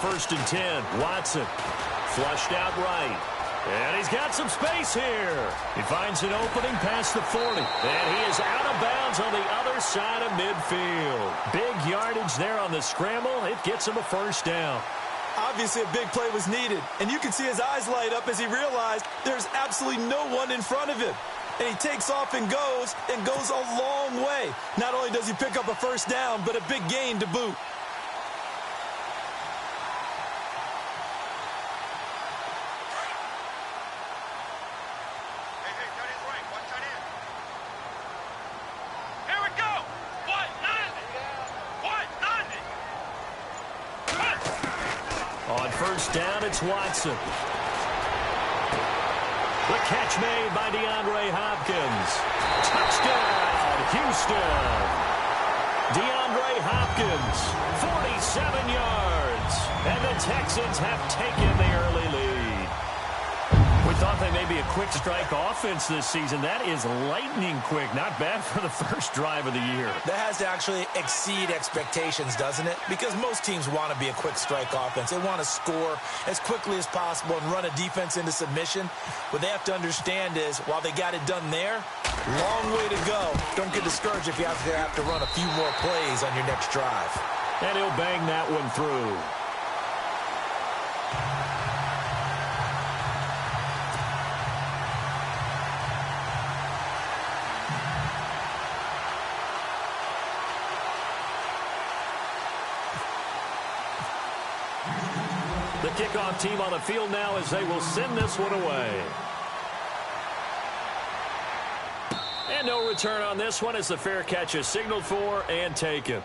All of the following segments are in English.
1st and 10. Watson flushed out right. And he's got some space here. He finds an opening past the 40. And he is out of bounds on the other side of midfield. Big yardage there on the scramble. It gets him a first down. Obviously, a big play was needed. And you can see his eyes light up as he realized there's absolutely no one in front of him. And he takes off and goes a long way. Not only does he pick up a first down, but a big gain to boot. On first down, it's Watson. The catch made by DeAndre Hopkins. Touchdown, Houston. DeAndre Hopkins, 47 yards. And the Texans have taken the early lead. We thought they may be a quick strike offense this season. That is lightning quick. Not bad for the first drive of the year. That has to actually exceed expectations, doesn't it? Because most teams want to be a quick strike offense. They want to score as quickly as possible and run a defense into submission. What they have to understand is, while they got it done there, long way to go. Don't get discouraged if you have to run a few more plays on your next drive. And he'll bang that one through. The kickoff team on the field now as they will send this one away. And no return on this one as the fair catch is signaled for and taken.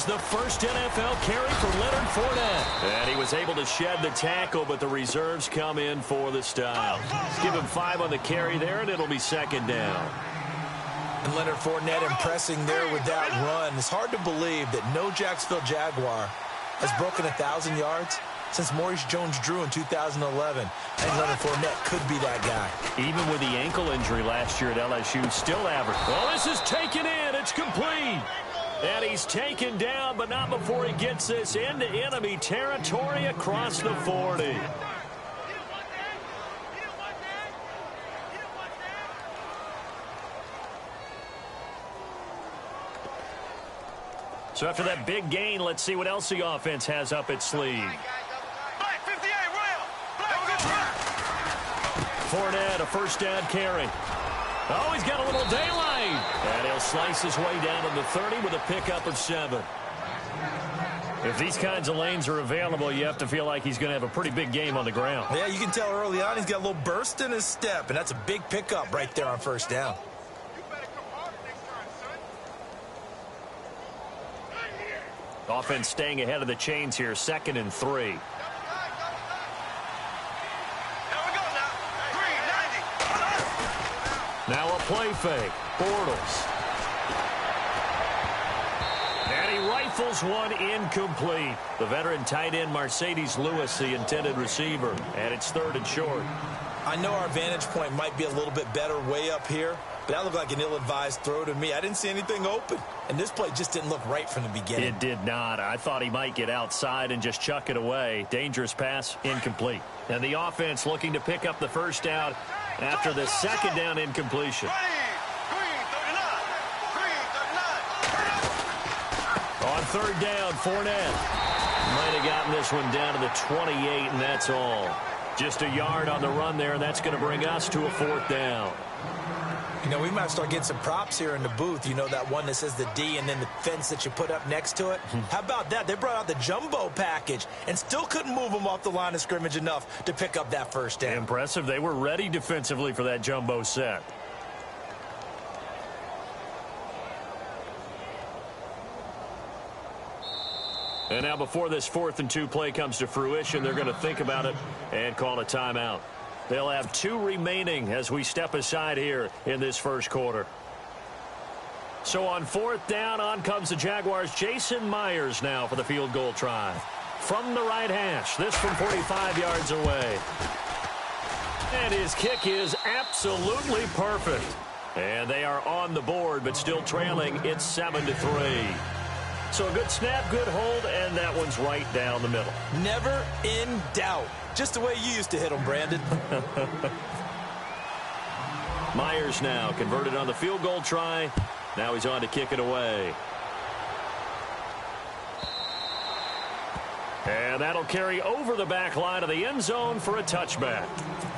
The first NFL carry for Leonard Fournette. And he was able to shed the tackle, but the reserves come in for the stop. Give him 5 on the carry there, and it'll be second down. And Leonard Fournette impressing there with that run. It's hard to believe that no Jacksonville Jaguar has broken 1,000 yards since Maurice Jones-Drew in 2011. And Leonard Fournette could be that guy. Even with the ankle injury last year at LSU, still average. Well, this is taken in. It's complete. And he's taken down, but not before he gets this into enemy territory across the 40. So after that big gain, let's see what else the offense has up its sleeve. Fournette, a first down carry. Oh, he's got a little daylight. And he'll slice his way down to the 30 with a pickup of 7. If these kinds of lanes are available, you have to feel like he's going to have a pretty big game on the ground. Yeah, you can tell early on he's got a little burst in his step, and that's a big pickup right there on first down. Offense staying ahead of the chains here, 2nd and 3. Now a play fake. Bortles. And he rifles one incomplete. The veteran tight end Mercedes Lewis, the intended receiver. And it's 3rd and short. I know our vantage point might be a little bit better way up here, but that looked like an ill-advised throw to me. I didn't see anything open. And this play just didn't look right from the beginning. It did not. I thought he might get outside and just chuck it away. Dangerous pass, incomplete. And the offense looking to pick up the first down after the 2nd down incompletion. On 3rd down, Fournette might have gotten this one down to the 28, and that's all. Just a yard on the run there, and that's going to bring us to a 4th down. You know, we might start getting some props here in the booth. You know, that one that says the D and then the fence that you put up next to it? How about that? They brought out the jumbo package and still couldn't move them off the line of scrimmage enough to pick up that first down. Impressive. They were ready defensively for that jumbo set. And now before this 4th and 2 play comes to fruition, they're going to think about it and call a timeout. They'll have 2 remaining as we step aside here in this first quarter. So on 4th down, on comes the Jaguars' Jason Myers now for the field goal try. From the right hash, this from 45 yards away. And his kick is absolutely perfect. And they are on the board, but still trailing. It's 7-3. So a good snap, good hold, and that one's right down the middle. Never in doubt. Just the way you used to hit them, Brandon. Myers now converted on the field goal try. Now he's on to kick it away. And that'll carry over the back line of the end zone for a touchback.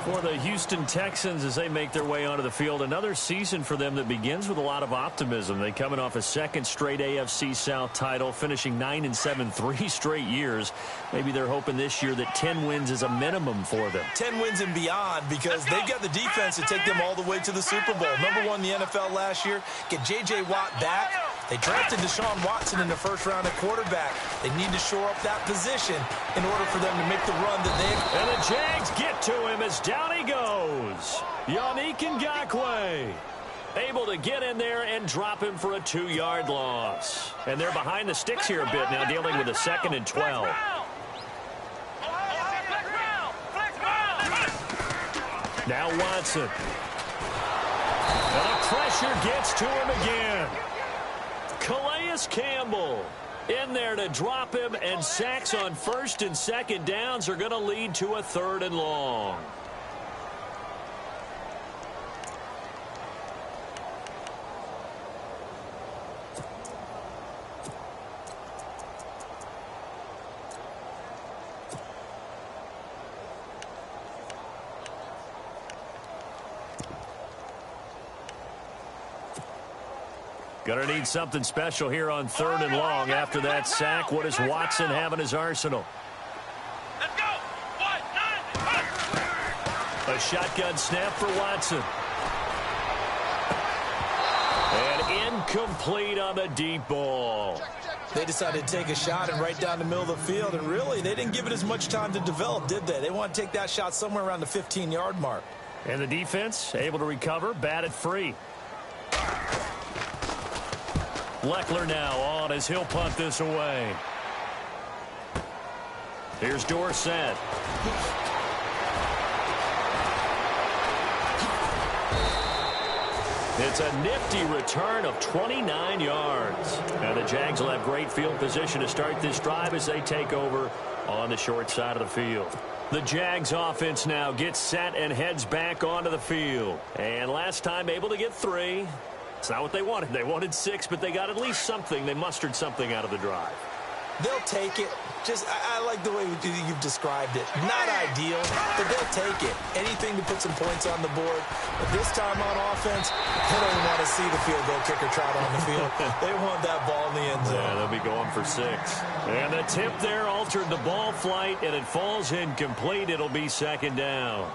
For the Houston Texans as they make their way onto the field, another season for them that begins with a lot of optimism. They coming off a second straight AFC South title, finishing 9-7 3 straight years. Maybe they're hoping this year that 10 wins is a minimum for them. 10 wins and beyond, because they've got the defense to take them all the way to the Super Bowl. Number 1 in the NFL last year. Get J.J. Watt back. They drafted Deshaun Watson in the first round at quarterback. They need to shore up that position in order for them to make the run that they... And the Jags get to him as down he goes. Yannick Ngakoue able to get in there and drop him for a 2-yard loss. And they're behind the sticks here a bit now, dealing with a 2nd and 12. Now Watson. And the pressure gets to him again. Calais Campbell in there to drop him, and sacks on 1st and 2nd downs are going to lead to a 3rd and long. Going to need something special here on 3rd and long after that sack. What does Watson have in his arsenal? Let's go. 1, 9, A shotgun snap for Watson. And incomplete on the deep ball. They decided to take a shot and right down the middle of the field, and really, they didn't give it as much time to develop, did they? They want to take that shot somewhere around the 15-yard mark. And the defense able to recover, batted free. Leckler now on as he'll punt this away. Here's Dorsett. It's a nifty return of 29 yards. Now the Jags will have great field position to start this drive as they take over on the short side of the field. The Jags offense now gets set and heads back onto the field. And last time able to get 3. It's not what they wanted. They wanted 6, but they got at least something. They mustered something out of the drive. They'll take it. I like the way you've described it. Not ideal, but they'll take it. Anything to put some points on the board. But this time on offense, they don't want to see the field goal kicker trot on the field. They want that ball in the end zone. Yeah, they'll be going for 6. And the tip there altered the ball flight, and it falls incomplete. It'll be 2nd down.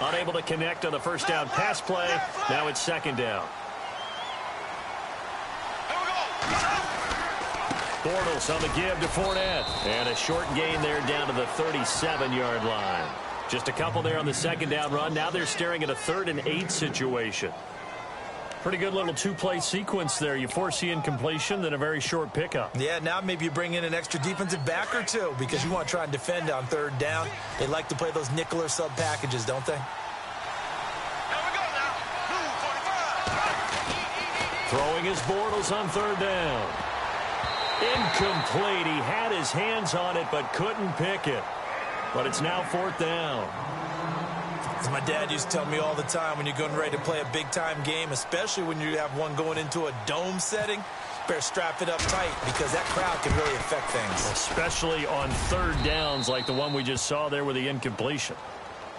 Unable to connect on the first down pass play. Now it's 2nd down. Bortles on the give to Fournette. And a short gain there down to the 37-yard line. Just a couple there on the 2nd down run. Now they're staring at a 3rd and 8 situation. Pretty good little 2-play sequence there. You force the incompletion, then a very short pickup. Yeah, now maybe you bring in an extra defensive back or 2 because you want to try and defend on 3rd down. They like to play those nickel or sub packages, don't they? Throwing his Bortles on 3rd down. Incomplete. He had his hands on it but couldn't pick it. But it's now 4th down. As my dad used to tell me all the time, when you're going ready to play a big-time game, especially when you have one going into a dome setting, better strap it up tight because that crowd can really affect things. Especially on 3rd downs like the one we just saw there with the incompletion.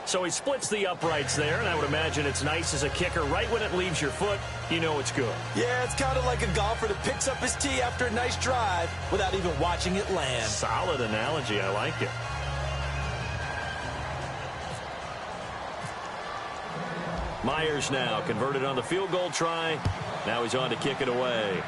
So he splits the uprights there, and I would imagine it's nice as a kicker. Right when it leaves your foot, you know it's good. Yeah, it's kind of like a golfer that picks up his tee after a nice drive without even watching it land. Solid analogy. I like it. Myers now converted on the field goal try. Now he's on to kick it away.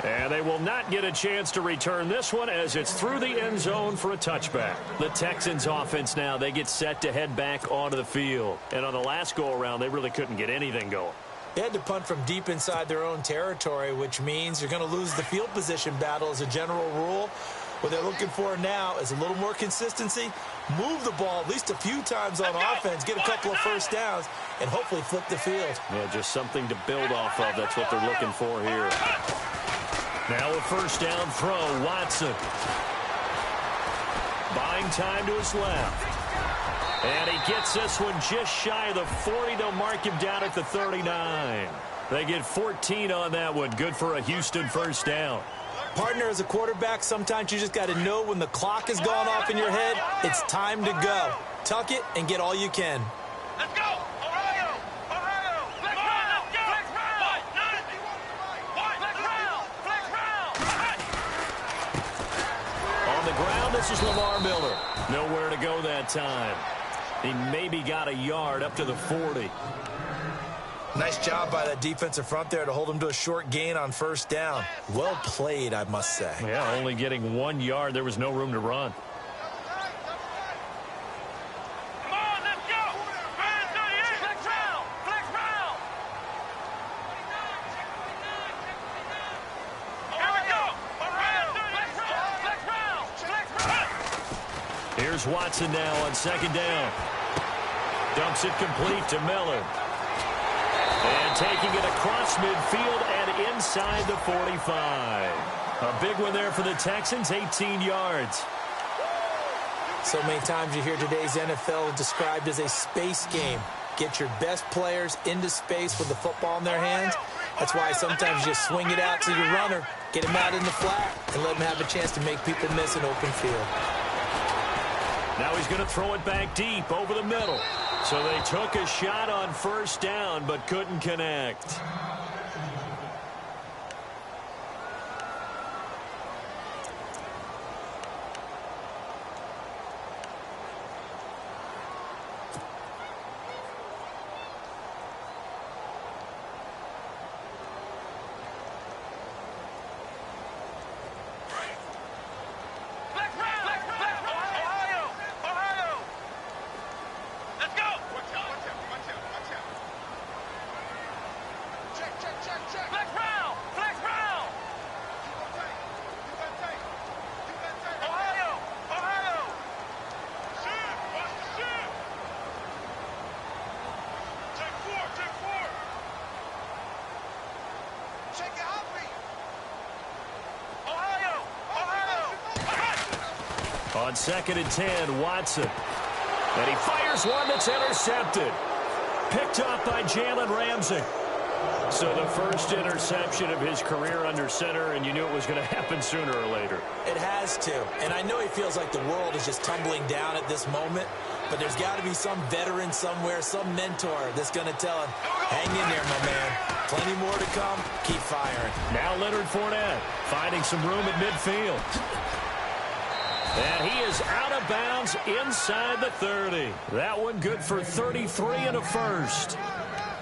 And they will not get a chance to return this one as it's through the end zone for a touchback. The Texans offense now, they get set to head back onto the field. And on the last go-around, they really couldn't get anything going. They had to punt from deep inside their own territory, which means you're going to lose the field position battle as a general rule. What they're looking for now is a little more consistency, move the ball at least a few times on offense, get a couple of first downs, and hopefully flip the field. Yeah, just something to build off of. That's what they're looking for here. Now a first down throw, Watson. Buying time to his left. And he gets this one just shy of the 40. They'll mark him down at the 39. They get 14 on that one. Good for a Houston first down. Partner, as a quarterback, sometimes you just got to know when the clock has gone off in your head, it's time to go. Tuck it and get all you can. Let's go! Ohio! Ohio! Flex round! Flex round! Flex round! Flex round! On the ground, this is Lamar Miller. Nowhere to go that time. He maybe got a yard up to the 40. Nice job by that defensive front there to hold him to a short gain on first down. Well played, I must say. Yeah, only getting 1 yard. There was no room to run. Come on, let's go! Round 38! Flex round! Flex round! Here we go! Around! Flex round! Flex round! Flex round! Here's Watson now on second down. Dumps it complete to Miller. And taking it across midfield and inside the 45. A big one there for the Texans, 18 yards. So many times you hear today's NFL described as a space game. Get your best players into space with the football in their hands. That's why sometimes you just swing it out to your runner, get him out in the flat, and let him have a chance to make people miss an open field. Now he's going to throw it back deep over the middle. So they took a shot on first down but couldn't connect. On second and 10, Watson. And he fires one that's intercepted. Picked up by Jalen Ramsey. So the first interception of his career under center, and you knew it was going to happen sooner or later. It has to. And I know he feels like the world is just tumbling down at this moment, but there's got to be some veteran somewhere, some mentor that's going to tell him, hang in there, my man. Plenty more to come. Keep firing. Now Leonard Fournette finding some room at midfield. And he is out of bounds inside the 30. That one good for 33 and a first.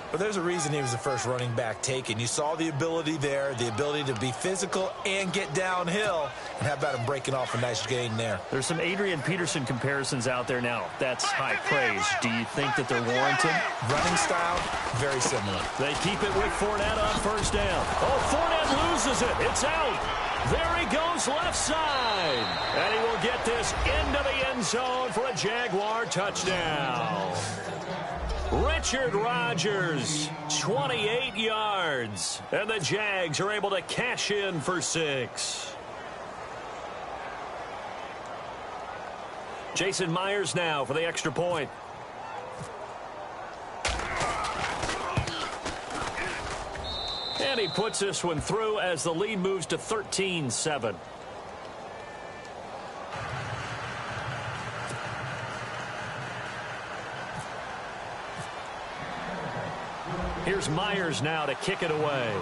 But there's a reason he was the first running back taken. You saw the ability there, the ability to be physical and get downhill. And how about him breaking off a nice gain there? There's some Adrian Peterson comparisons out there now. That's high praise. Do you think that they're warranted? Running style, very similar. They keep it with Fournette on first down. Oh, Fournette loses it. It's out. There he goes left side. And he will get this into the end zone for a Jaguar touchdown. Richard Rodgers, 28 yards. And the Jags are able to cash in for 6. Jason Myers now for the extra point. And he puts this one through as the lead moves to 13-7. Here's Myers now to kick it away.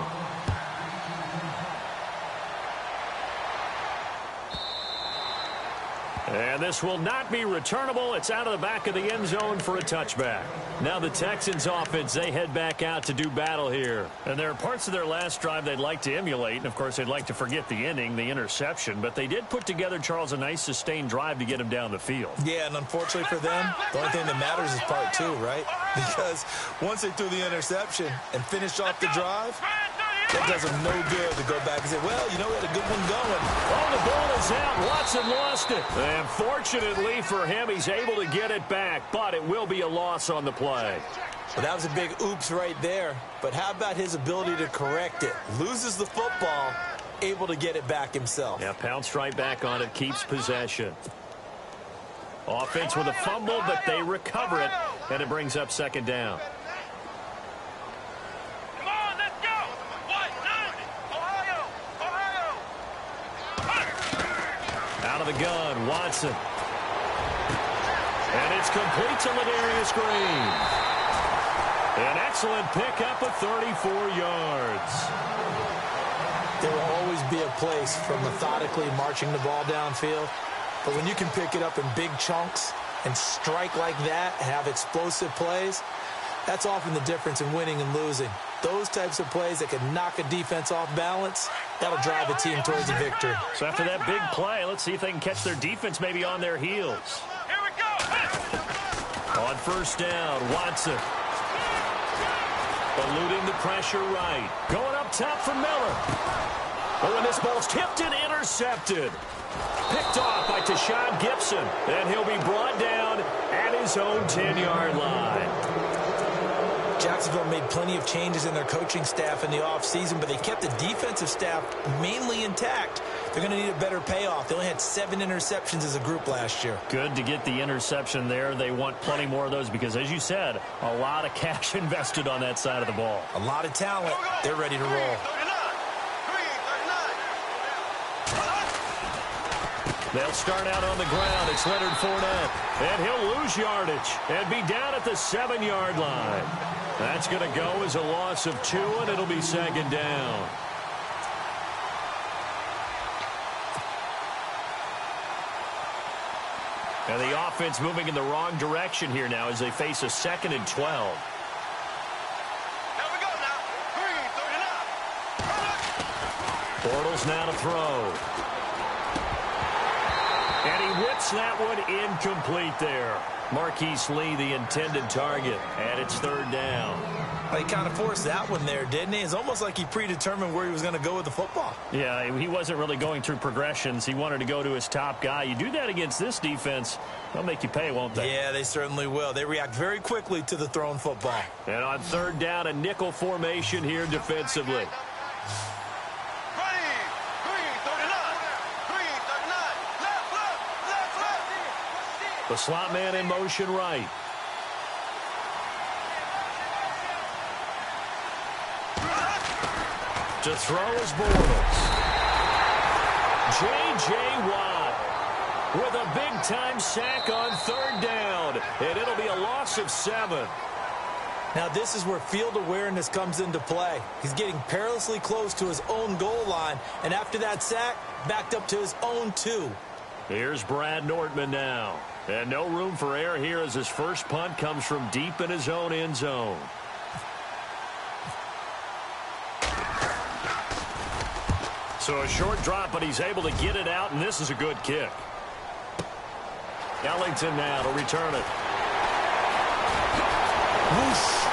And this will not be returnable. It's out of the back of the end zone for a touchback. Now the Texans offense, they head back out to do battle here. And there are parts of their last drive they'd like to emulate. And, of course, they'd like to forget the ending, the interception. But they did put together, Charles, a nice sustained drive to get him down the field. Yeah, and unfortunately for them, the only thing that matters is part two, right? Because once they threw the interception and finished off the drive, that does them no good to go back and say, well, you know, we had a good one going. Oh, the ball is out. Watson lost it. And fortunately for him, he's able to get it back, but it will be a loss on the play. Well, that was a big oops right there. But how about his ability to correct it? Loses the football, able to get it back himself. Yeah, pounced right back on it, keeps possession. Offense with a fumble, but they recover it, and it brings up second down. Out of the gun, Watson. And it's complete to Ladarius Green. An excellent pickup of 34 yards. There will always be a place for methodically marching the ball downfield. But when you can pick it up in big chunks and strike like that, have explosive plays, that's often the difference in winning and losing. Those types of plays that can knock a defense off balance, that'll drive a team towards a victory. So after that big play, let's see if they can catch their defense maybe on their heels. Here we go. On first down, Watson. Eluding the pressure right. Going up top for Miller. Oh, and this ball's tipped and intercepted. Picked off by Tashawn Gibson. And he'll be brought down at his own 10-yard line. Jacksonville made plenty of changes in their coaching staff in the offseason, but they kept the defensive staff mainly intact. They're going to need a better payoff. They only had 7 interceptions as a group last year. Good to get the interception there. They want plenty more of those because, as you said, a lot of cash invested on that side of the ball. A lot of talent. They're ready to roll. They'll start out on the ground. It's Leonard Fournette. And he'll lose yardage and be down at the 7-yard line. That's going to go as a loss of 2, and it'll be second down. And the offense moving in the wrong direction here now as they face a 2nd and 12. Here we go now. 3, 39. Bortles now to throw. And he whips that one incomplete there. Marquise Lee, the intended target, and it's 3rd down. Well, he kind of forced that one there, didn't he? It's almost like he predetermined where he was going to go with the football. Yeah, he wasn't really going through progressions. He wanted to go to his top guy. You do that against this defense, they'll make you pay, won't they? Yeah, they certainly will. They react very quickly to the thrown football. And on 3rd down, a nickel formation here defensively. The slot man in motion right. To throw is Bortles. J.J. Watt with a big-time sack on 3rd down. And it'll be a loss of 7. Now, this is where field awareness comes into play. He's getting perilously close to his own goal line. And after that sack, backed up to his own 2. Here's Brad Nortman now. And no room for error here as his first punt comes from deep in his own end zone. So a short drop, but he's able to get it out, and this is a good kick. Ellington now to return it. Whoosh.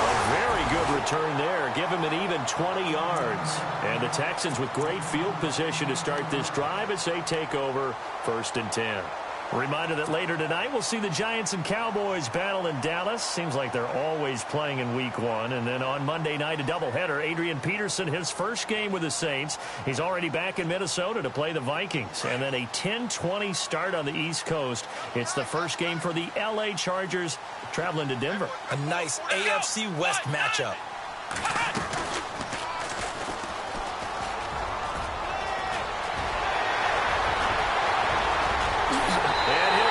A very good return there. Give him an even 20 yards. And the Texans with great field position to start this drive as they take over 1st and 10. Reminder that later tonight we'll see the Giants and Cowboys battle in Dallas. Seems like they're always playing in week 1. And then on Monday night, a doubleheader. Adrian Peterson, his first game with the Saints. He's already back in Minnesota to play the Vikings. And then a 10:20 start on the East Coast. It's the first game for the L.A. Chargers traveling to Denver. A nice AFC West matchup.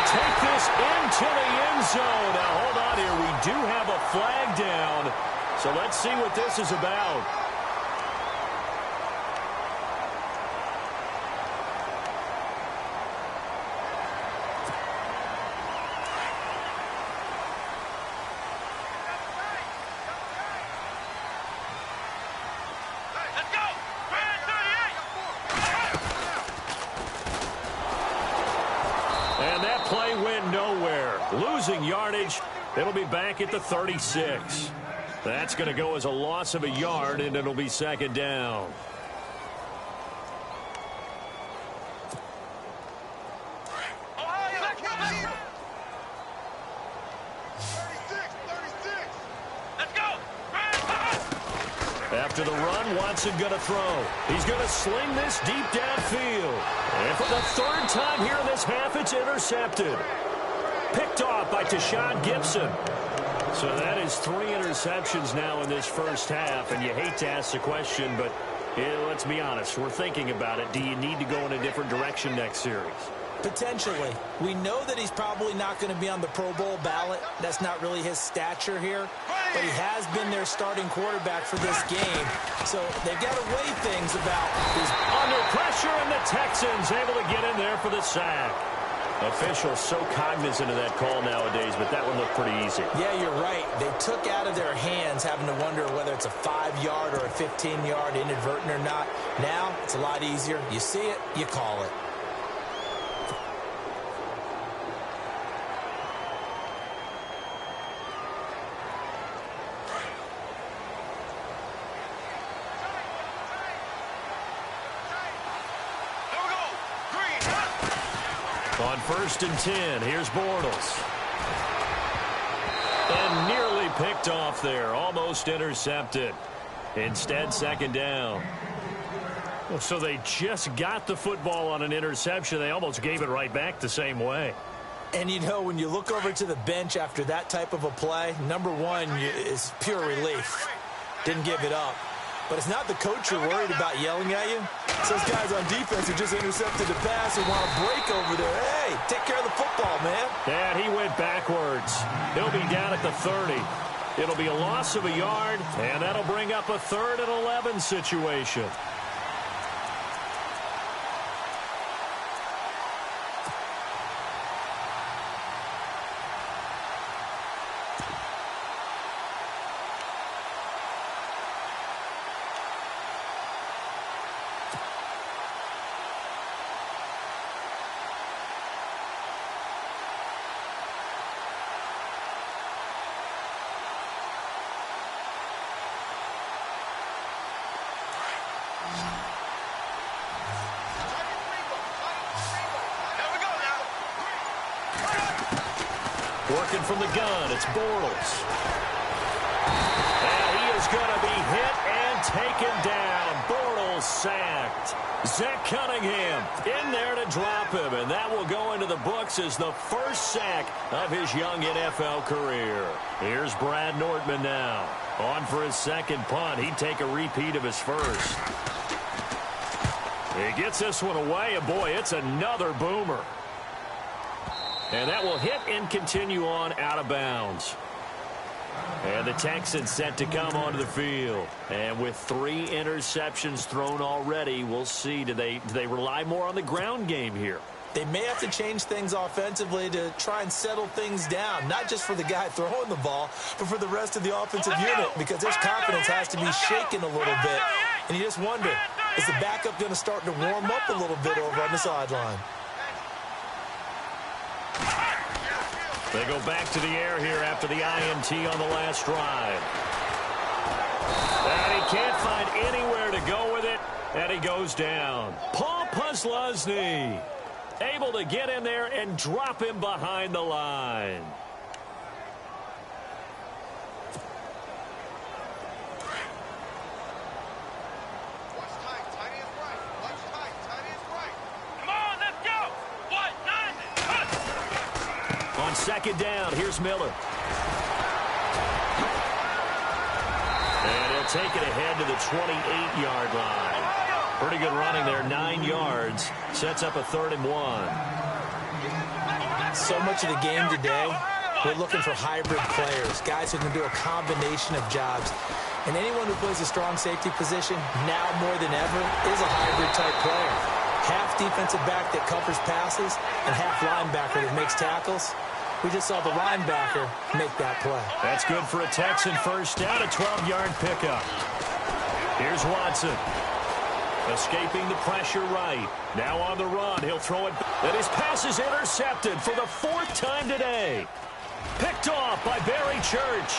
Take this into the end zone. Now, hold on here. We do have a flag down. So let's see what this is about. play went nowhere. Losing yardage. It'll be back at the 36. That's going to go as a loss of a yard, and it'll be second down. After the run, Watson going to throw. He's going to sling this deep downfield. And for the third time here in this half, it's intercepted. Picked off by Tashawn Gibson. So that is 3 interceptions now in this first half. And you hate to ask the question, but let's be honest. We're thinking about it. Do you need to go in a different direction next series? Potentially. We know that he's probably not going to be on the Pro Bowl ballot. That's not really his stature here. But he has been their starting quarterback for this game. So they've got to weigh things about his... Under pressure, and the Texans able to get in there for the sack. Officials so cognizant of that call nowadays, but that one looked pretty easy. Yeah, you're right. They took out of their hands having to wonder whether it's a 5-yard or a 15-yard inadvertent or not. Now, it's a lot easier. You see it, you call it. On 1st and 10, here's Bortles. And nearly picked off there. Almost intercepted. Instead, second down. Well, so they just got the football on an interception. They almost gave it right back the same way. And, you know, when you look over to the bench after that type of a play, number one is pure relief. Didn't give it up. But it's not the coach you're worried about yelling at you. It's those guys on defense who just intercepted the pass and want to break over there. Hey, take care of the football, man. And he went backwards. He'll be down at the 30. It'll be a loss of a yard, and that'll bring up a 3rd and 11 situation. Working from the gun, it's Bortles. And he is going to be hit and taken down. Bortles sacked. Zach Cunningham in there to drop him, and that will go into the books as the first sack of his young NFL career. Here's Brad Nortman now. On for his second punt. He'd take a repeat of his first. He gets this one away, and boy, it's another boomer. And that will hit and continue on out of bounds. And the Texans set to come onto the field. And with 3 interceptions thrown already, we'll see. Do they rely more on the ground game here? They may have to change things offensively to try and settle things down, not just for the guy throwing the ball, but for the rest of the offensive unit, because their confidence has to be shaken a little bit. And you just wonder, is the backup going to start to warm up a little bit over on the sideline? They go back to the air here after the INT on the last drive. And he can't find anywhere to go with it, and he goes down. Paul Posluszny able to get in there and drop him behind the line. On second down, here's Miller. And he'll take it ahead to the 28-yard line. Pretty good running there, 9 yards. Sets up a 3rd and 1. So much of the game today, we're looking for hybrid players, guys who can do a combination of jobs. And anyone who plays a strong safety position, now more than ever, is a hybrid-type player. Half defensive back that covers passes and half linebacker that makes tackles. We just saw the linebacker make that play. That's good for a Texan first down, a 12-yard pickup. Here's Watson. Escaping the pressure right. Now on the run. He'll throw it. And his pass is intercepted for the 4th time today. Picked off by Barry Church.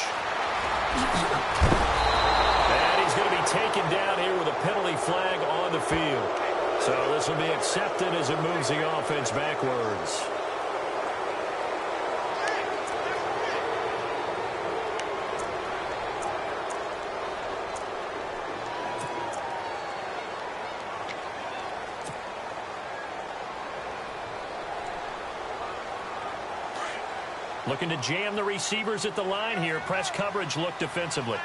And he's going to be taken down here with a penalty flag on the field. So this will be accepted as it moves the offense backwards. Looking to jam the receivers at the line here. Press coverage look defensively.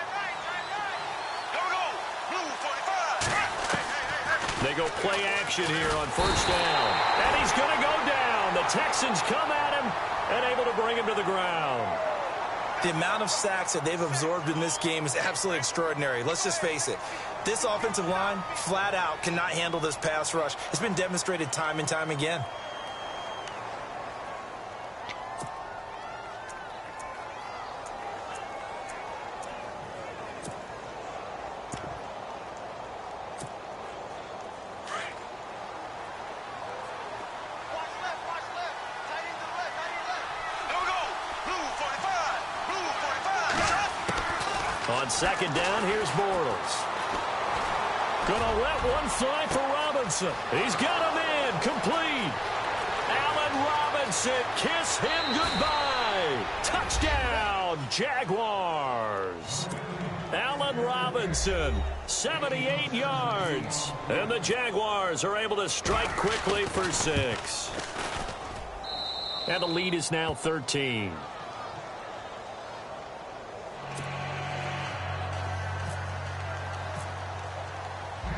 They go play action here on 1st down. And he's going to go down. The Texans come at him and able to bring him to the ground. The amount of sacks that they've absorbed in this game is absolutely extraordinary. Let's just face it. This offensive line, flat out, cannot handle this pass rush. It's been demonstrated time and time again. On 2nd down, here's Bortles. Gonna let one fly for Robinson. He's got him in. Complete. Allen Robinson. Kiss him goodbye. Touchdown, Jaguars. Allen Robinson, 78 yards. And the Jaguars are able to strike quickly for 6. And the lead is now 13.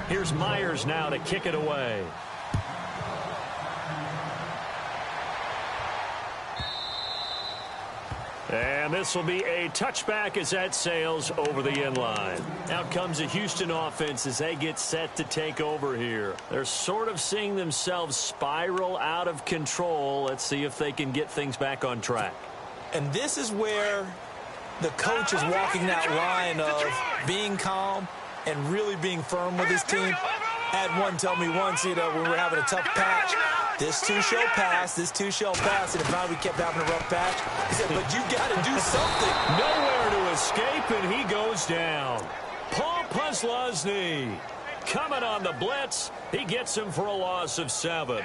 Here's Myers now to kick it away. And this will be a touchback as that sails over the end line. Out comes the Houston offense as they get set to take over here. They're sort of seeing themselves spiral out of control. Let's see if they can get things back on track. And this is where the coach is walking that line of being calm and really being firm with his team. Had one tell me once, when we were having a tough patch, this too shall pass, this too shall pass. And if not, we kept having a rough patch. He said, but you got to do something. Nowhere to escape, and he goes down. Paul Posluszny coming on the blitz. He gets him for a loss of 7.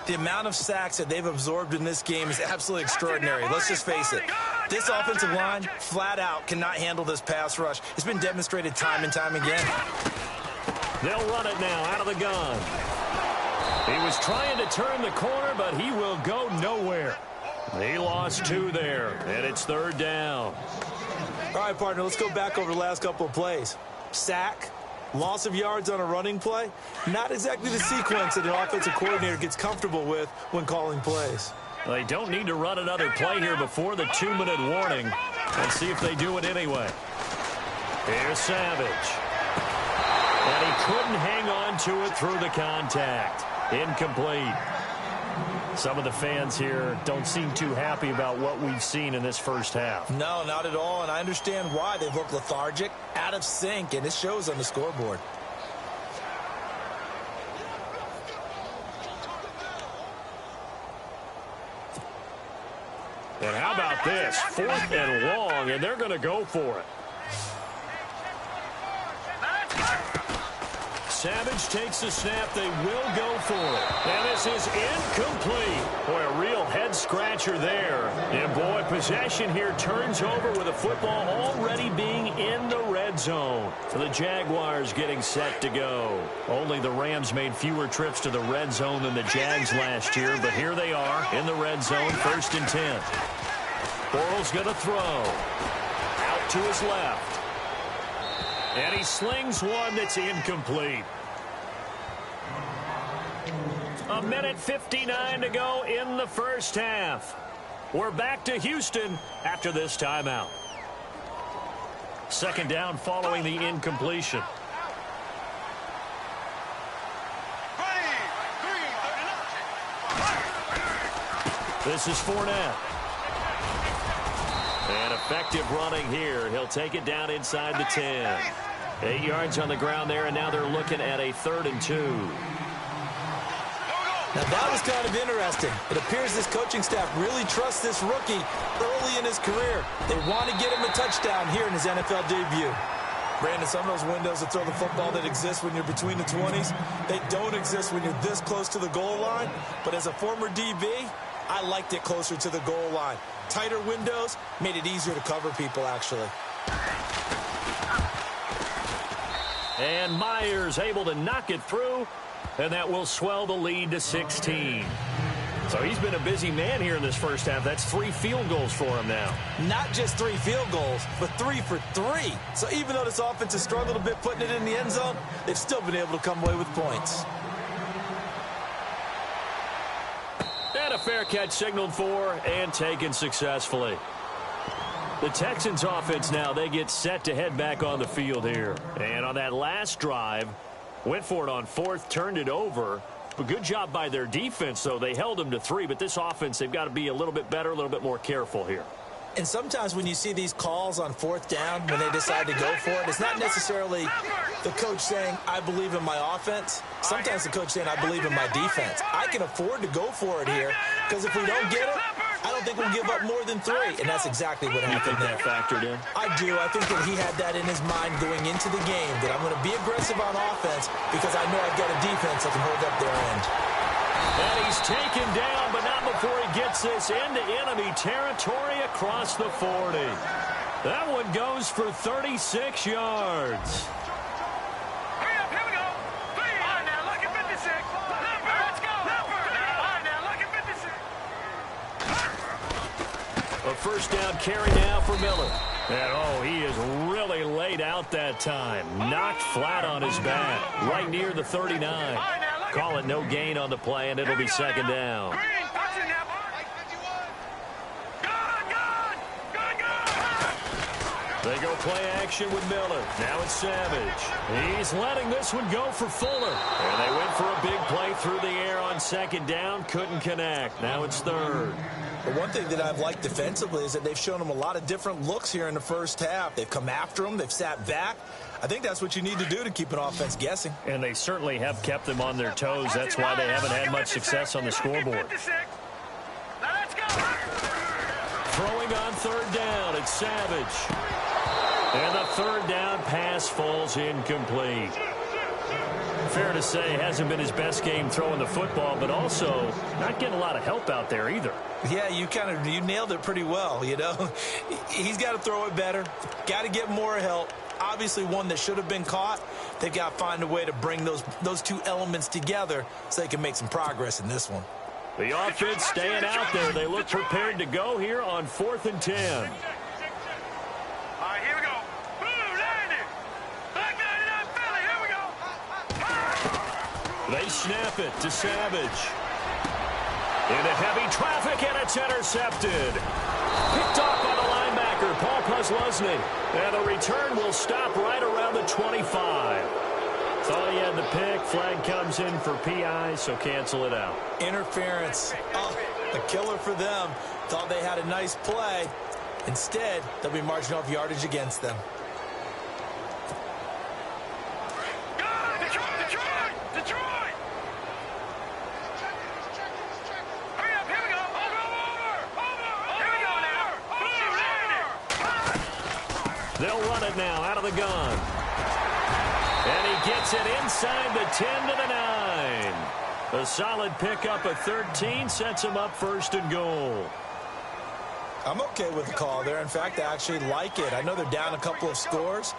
The amount of sacks that they've absorbed in this game is absolutely extraordinary. Let's just face it. This offensive line, flat out, cannot handle this pass rush. It's been demonstrated time and time again. They'll run it now out of the gun. He was trying to turn the corner, but he will go nowhere. He lost 2 there, and it's 3rd down. All right, partner, let's go back over the last couple of plays. Sack, loss of yards on a running play, not exactly the sequence that an offensive coordinator gets comfortable with when calling plays. They don't need to run another play here before the 2-minute warning. Let's see if they do it anyway. Here's Savage. And he couldn't hang on to it through the contact. Incomplete. Some of the fans here don't seem too happy about what we've seen in this first half. No, not at all, and I understand why. They've looked lethargic, out of sync, and it shows on the scoreboard. And how about this? 4th and long, and they're going to go for it. Savage takes the snap. They will go for it. And this is incomplete. Boy, a real head-scratcher there. And, boy, possession here turns over with the football already being in the red zone. The Jaguars getting set to go. Only the Rams made fewer trips to the red zone than the Jags last year, but here they are in the red zone, 1st and 10. Bortles going to throw. Out to his left. And he slings one that's incomplete. 1:59 to go in the first half. We're back to Houston after this timeout. 2nd down following the incompletion. This is Fournette. And effective running here. He'll take it down inside the 10. 8 yards on the ground there, and now they're looking at a 3rd and 2. Now, that was kind of interesting. It appears this coaching staff really trusts this rookie early in his career. They want to get him a touchdown here in his NFL debut. Brandon, some of those windows to throw the football that exist when you're between the 20s, they don't exist when you're this close to the goal line. But as a former DB, I liked it closer to the goal line. Tighter windows made it easier to cover people, actually. And Myers able to knock it through, and that will swell the lead to 16. So he's been a busy man here in this first half. That's 3 field goals for him now. Not just 3 field goals, but 3 for 3. So even though this offense has struggled a bit putting it in the end zone, they've still been able to come away with points. And a fair catch signaled for and taken successfully. The Texans offense now, they get set to head back on the field here. And on that last drive, went for it on 4th, turned it over. But good job by their defense, though. They held them to 3, but this offense, they've got to be a little bit better, a little bit more careful here. And sometimes when you see these calls on 4th down, when they decide to go for it, it's not necessarily the coach saying, I believe in my offense. Sometimes the coach saying, I believe in my defense. I can afford to go for it here, because if we don't get it, I don't think we'll give up more than 3. And that's exactly what happened there. You think that factored in? I do. I think that he had that in his mind going into the game, that I'm going to be aggressive on offense because I know I've got a defense that can hold up their end. And he's taken down, but not before he gets this into enemy territory across the 40. That one goes for 36 yards. Hurry up, here we go. 3. All right, now, look at 56. Leopard, let's go. Leopard. All right, now, look at 56. A first down carry now for Miller. And, oh, he is really laid out that time. Knocked flat on his back, right near the 39. Call it no gain on the play, and it'll be 2nd down. Green, touch it now. Good. They go play action with Miller. Now it's Savage. He's letting this one go for Fuller. And they went for a big play through the air on 2nd down. Couldn't connect. Now it's 3rd. But one thing that I've liked defensively is that they've shown them a lot of different looks here in the first half. They've come after them. They've sat back. I think that's what you need to do to keep an offense guessing. And they certainly have kept them on their toes. That's why they haven't had much success on the scoreboard. Let's go. Throwing on 3rd down, it's Savage. And the 3rd down pass falls incomplete. Fair to say, hasn't been his best game throwing the football, but also not getting a lot of help out there either. Yeah, you nailed it pretty well, you know. He's got to throw it better, got to get more help. Obviously one that should have been caught. They've got to find a way to bring those 2 elements together so they can make some progress in this one. The offense staying out there. They look prepared to go here on 4th and 10. All right, here we go. Blue, Landy. Black 99 Philly, here we go. They snap it to Savage. Into heavy traffic, and it's intercepted. Picked off by the linebacker, Paul Puslesny. And the return will stop right around the 25. Thought he had the pick. Flag comes in for PI, so cancel it out. Interference. Oh, a killer for them. Thought they had a nice play. Instead, they'll be marching off yardage against them. Detroit! Hurry up, here we go. Over. Here we go now. Blue, They'll run it now out of the gun. And he gets it inside the 10 to the 9. A solid pickup of 13 sets him up 1st and goal. I'm okay with the call there. In fact, I actually like it. I know they're down a couple of scores,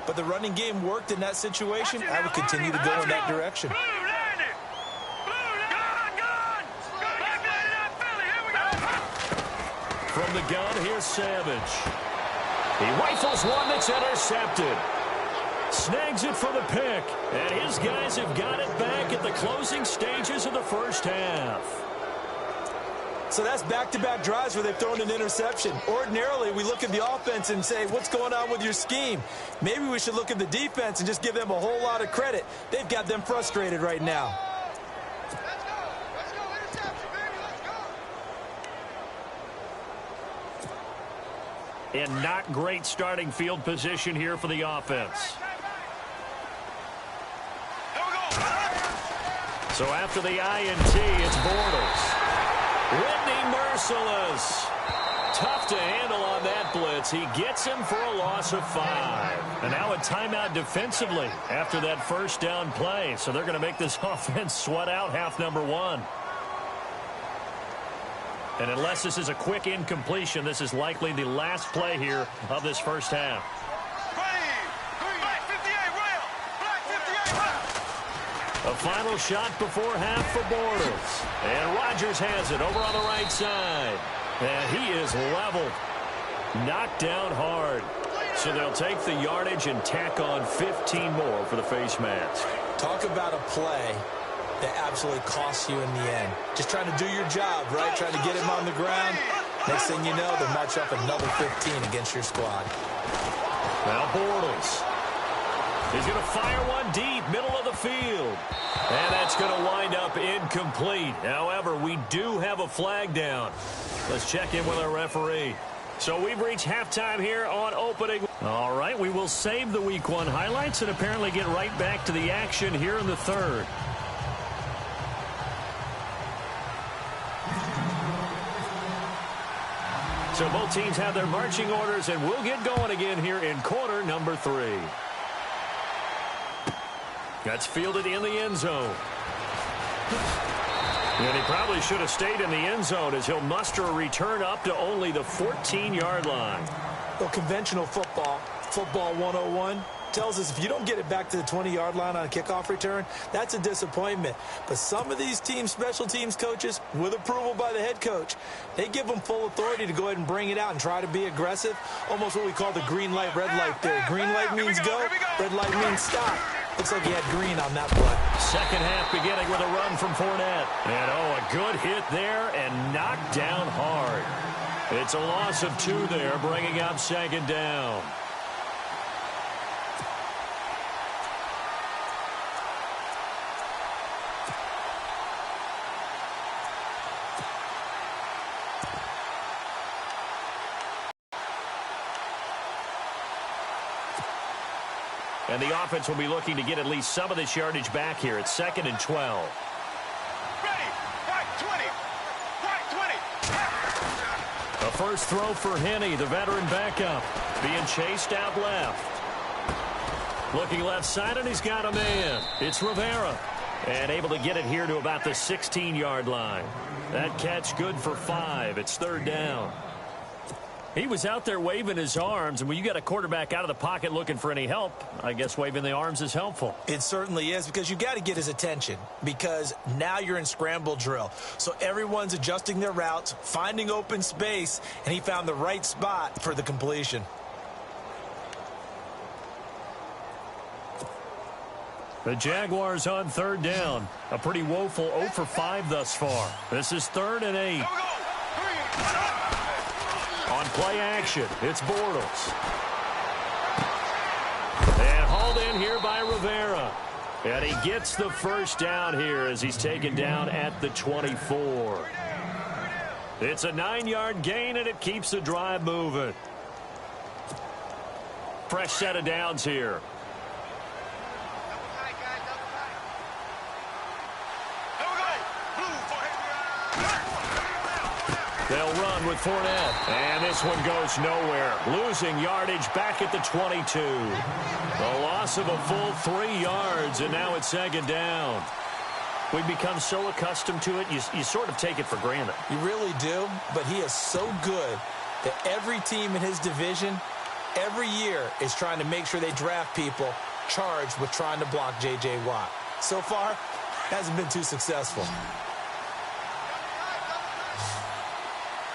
but the running game worked in that situation. I would continue to go in that direction. Blue, Landy. Gun. Black 99 Philly, here we go. From the gun, here's Savage. He rifles one that's intercepted. Snags it for the pick. And his guys have got it back at the closing stages of the first half. So that's back-to-back drives where they've thrown an interception. Ordinarily, we look at the offense and say, what's going on with your scheme? Maybe we should look at the defense and just give them a whole lot of credit. They've got them frustrated right now. Let's go, interception, baby, let's go. And not great starting field position here for the offense. So after the INT, it's Bortles. Whitney merciless. Tough to handle on that blitz. He gets him for a loss of 5. And now a timeout defensively after that first down play. So they're going to make this offense sweat out half number 1. And unless this is a quick incompletion, this is likely the last play here of this first half. A final shot before half for Bortles. And Rodgers has it over on the right side. And he is leveled. Knocked down hard. So they'll take the yardage and tack on 15 more for the face mask. Talk about a play that absolutely costs you in the end. Just trying to do your job, right? Trying to get him on the ground. Next thing you know, they'll march up another 15 against your squad. Now Bortles. He's going to fire one deep, middle of the field. And that's going to wind up incomplete. However, we do have a flag down. Let's check in with our referee. So we've reached halftime here on opening. All right, we will save the Week 1 highlights and apparently get right back to the action here in the third. So both teams have their marching orders, and we'll get going again here in quarter number 3. That's fielded in the end zone. And he probably should have stayed in the end zone as he'll muster a return up to only the 14-yard line. Well, conventional football 101, tells us if you don't get it back to the 20-yard line on a kickoff return, that's a disappointment. But some of these teams, special teams coaches, with approval by the head coach, they give them full authority to go ahead and bring it out and try to be aggressive. Almost what we call the green light, red light theory. Green light means go, red light means stop. Looks like he had green on that play. Second half beginning with a run from Fournette. And, a good hit there and knocked down hard. It's a loss of 2 there, bringing up second down. And the offense will be looking to get at least some of this yardage back here. It's 2nd and 12. Ready. Right 20. Right 20. A first throw for Henne, the veteran backup. Being chased out left. Looking left side, and he's got a man. It's Rivera. And able to get it here to about the 16-yard line. That catch good for 5. It's 3rd down. He was out there waving his arms, and when you got a quarterback out of the pocket looking for any help, I guess waving the arms is helpful. It certainly is, because you got to get his attention, because now you're in scramble drill. So everyone's adjusting their routes, finding open space, and he found the right spot for the completion. The Jaguars on 3rd down. A pretty woeful 0 for 5 thus far. This is 3rd and 8. On play action, it's Bortles. And hauled in here by Rivera. And he gets the first down here as he's taken down at the 24. It's a 9-yard gain, and it keeps the drive moving. Fresh set of downs here. They'll run with Fournette. And this one goes nowhere. Losing yardage back at the 22. The loss of a full 3 yards, and now it's 2nd down. We've become so accustomed to it, you sort of take it for granted. You really do, but he is so good that every team in his division, every year, is trying to make sure they draft people charged with trying to block J.J. Watt. So far, hasn't been too successful.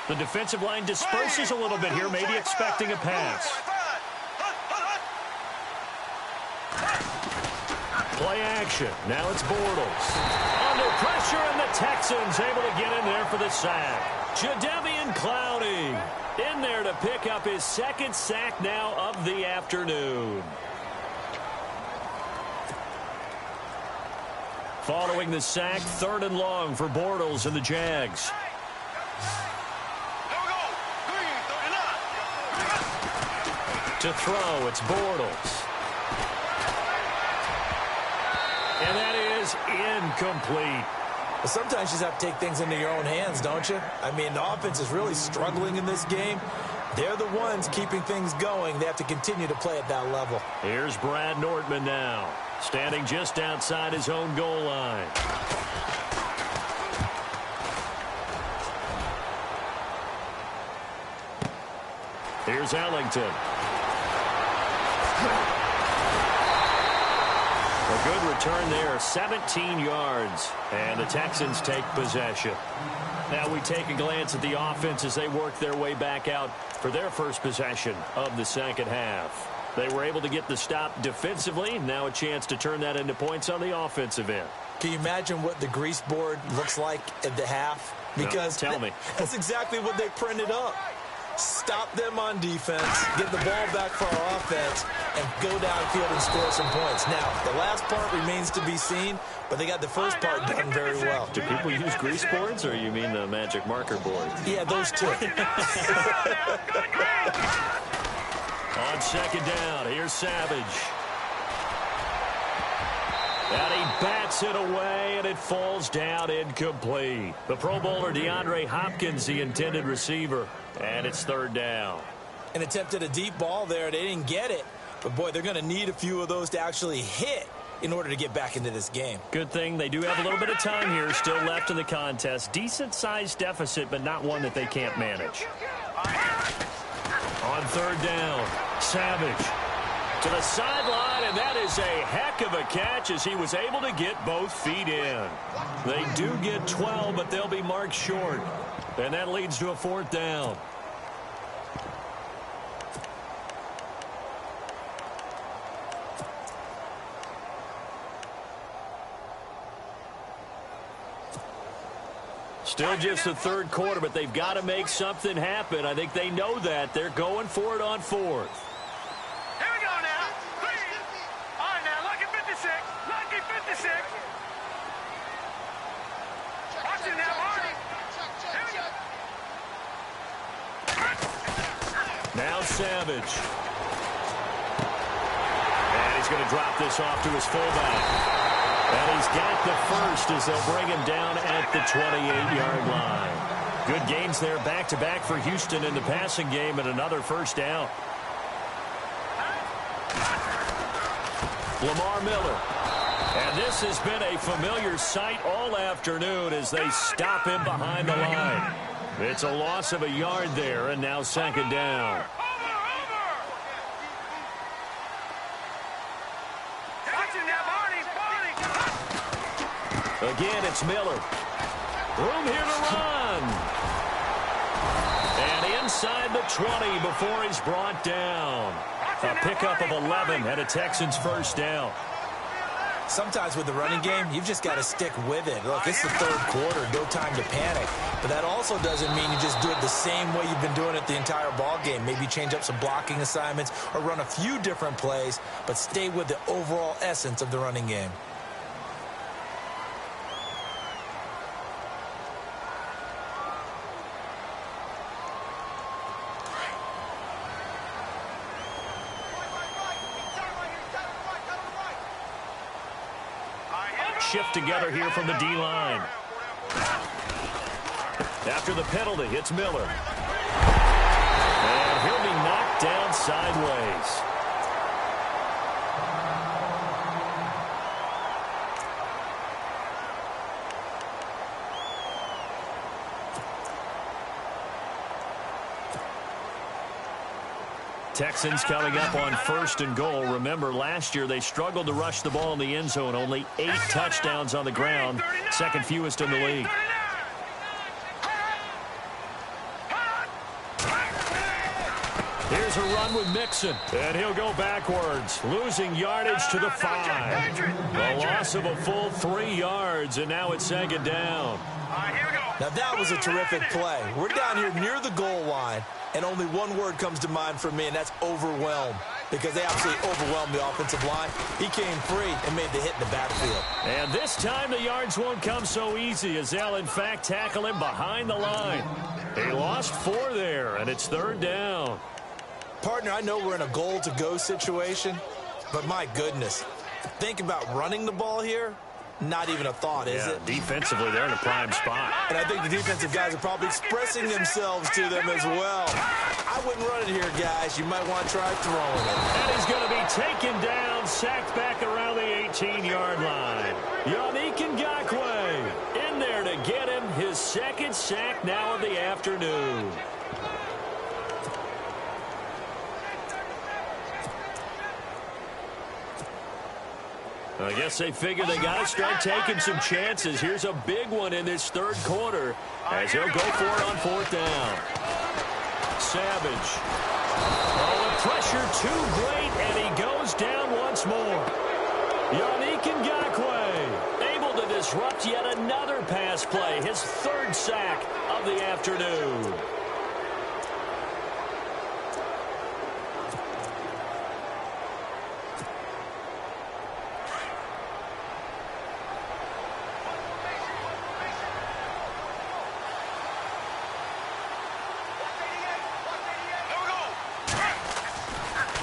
The defensive line disperses a little bit here, maybe expecting a pass. Play action. Now it's Bortles. Under pressure, and the Texans able to get in there for the sack. Jadeveon Clowney in there to pick up his 2nd sack now of the afternoon. Following the sack, 3rd and long for Bortles and the Jags. To throw, it's Bortles. And that is incomplete. But sometimes you just have to take things into your own hands, don't you? I mean, the offense is really struggling in this game. They're the ones keeping things going. They have to continue to play at that level. Here's Brad Nordman now, standing just outside his own goal line. Here's Ellington. A good return there, 17 yards, and the Texans take possession. Now we take a glance at the offense as they work their way back out for their first possession of the second half. They were able to get the stop defensively. Now a chance to turn that into points on the offensive end. Can you imagine what the grease board looks like at the half? Because no, tell me. That's exactly what they printed up. Stop them on defense, get the ball back for our offense, and go downfield and score some points. Now, the last part remains to be seen, but they got the first part done very well. Do people use grease boards, or you mean the magic marker board? Yeah, those two. On second down, here's Savage. And he bats it away, and it falls down incomplete. The Pro Bowler DeAndre Hopkins, the intended receiver, and it's third down. An attempt at a deep ball there. They didn't get it. But, boy, they're going to need a few of those to actually hit in order to get back into this game. Good thing they do have a little bit of time here still left in the contest. Decent-sized deficit, but not one that they can't manage. On third down, Savage to the sideline, and that is a heck of a catch as he was able to get both feet in. They do get 12, but they'll be marked short. And that leads to a fourth down. Still just the third quarter, but they've got to make something happen. I think they know that. They're going for it on fourth. Here we go now. Three. All right, now, lucky 56. Lucky 56. Watch it now, Marty. Here we go. Now Savage. And he's going to drop this off to his fullback. And he's got the first as they'll bring him down at the 28-yard line. Good gains there back-to-back for Houston in the passing game and another first down. Lamar Miller. And this has been a familiar sight all afternoon as they stop him behind the line. It's a loss of a yard there, and now second down. Again, it's Miller. Room here to run. And inside the 20 before he's brought down. A pickup of 11 and a Texans first down. Sometimes with the running game, you've just got to stick with it. Look, it's the third quarter, no time to panic. But that also doesn't mean you just do it the same way you've been doing it the entire ball game. Maybe change up some blocking assignments or run a few different plays, but stay with the overall essence of the running game. Shift together here from the D-line. After the penalty, it's Miller. And he'll be knocked down sideways. Texans coming up on first and goal. Remember, last year they struggled to rush the ball in the end zone. Only 8 touchdowns on the ground. Second fewest in the league. Here's a run with Mixon. And he'll go backwards, losing yardage to the 5. A loss of a full 3 yards, and now it's second down. Now that was a terrific play. We're down here near the goal line, and only one word comes to mind for me, and that's overwhelmed. Because they absolutely overwhelmed the offensive line. He came free and made the hit in the backfield. And this time the yards won't come so easy as they'll, in fact, tackle him behind the line. He lost 4 there, and it's third down. Partner, I know we're in a goal-to-go situation, but my goodness, think about running the ball here. not even a thought, is it? Defensively, they're in a prime spot. And I think the defensive guys are probably expressing themselves to them as well. I wouldn't run it here, guys. You might want to try throwing it. And he's going to be taken down, sacked back around the 18-yard line. Yannick Ngakoue in there to get him his second sack now of the afternoon. I guess they figure they got to start taking some chances. Here's a big one in this third quarter as he'll go for it on fourth down. Savage. Oh, the pressure too great, and he goes down once more. Yannick Ngakoue able to disrupt yet another pass play, his third sack of the afternoon.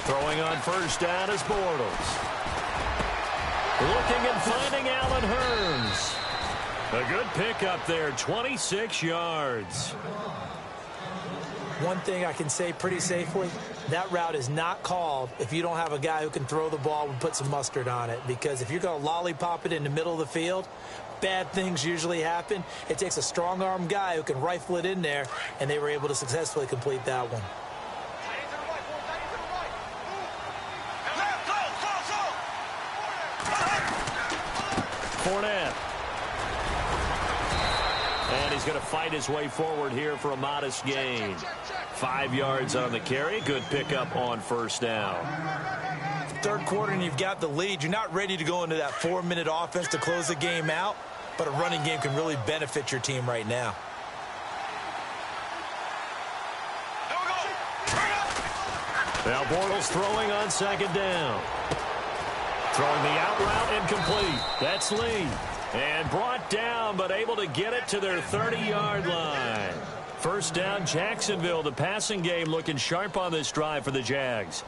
Throwing on first down is Bortles. Looking and finding Allen Hurns. A good pickup there, 26 yards. One thing I can say pretty safely, that route is not called if you don't have a guy who can throw the ball and put some mustard on it. Because if you're going to lollipop it in the middle of the field, bad things usually happen. It takes a strong-arm guy who can rifle it in there, and they were able to successfully complete that one. Fournette. And he's going to fight his way forward here for a modest gain. 5 yards on the carry. Good pickup on first down. Third quarter and you've got the lead. You're not ready to go into that 4-minute offense to close the game out, but a running game can really benefit your team right now. Now Bortles throwing on second down. Throwing the out route incomplete. That's Lee. And brought down, but able to get it to their 30-yard line. First down, Jacksonville. The passing game looking sharp on this drive for the Jags.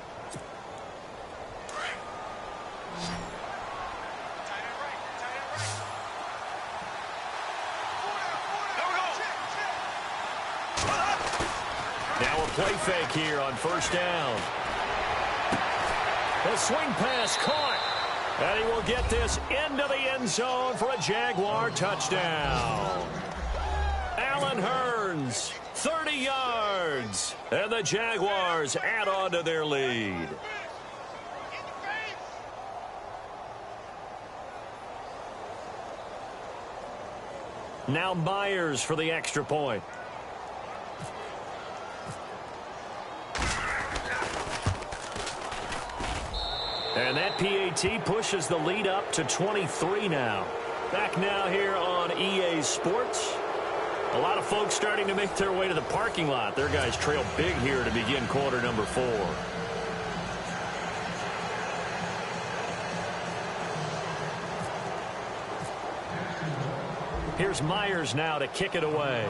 Now a play fake here on first down. The swing pass caught. And he will get this into the end zone for a Jaguar touchdown. Allen Hurns, 30 yards. And the Jaguars add on to their lead. Now Myers for the extra point. And that PAT pushes the lead up to 23 now. Back now here on EA Sports. A lot of folks starting to make their way to the parking lot. Their guys trail big here to begin quarter number 4. Here's Myers now to kick it away.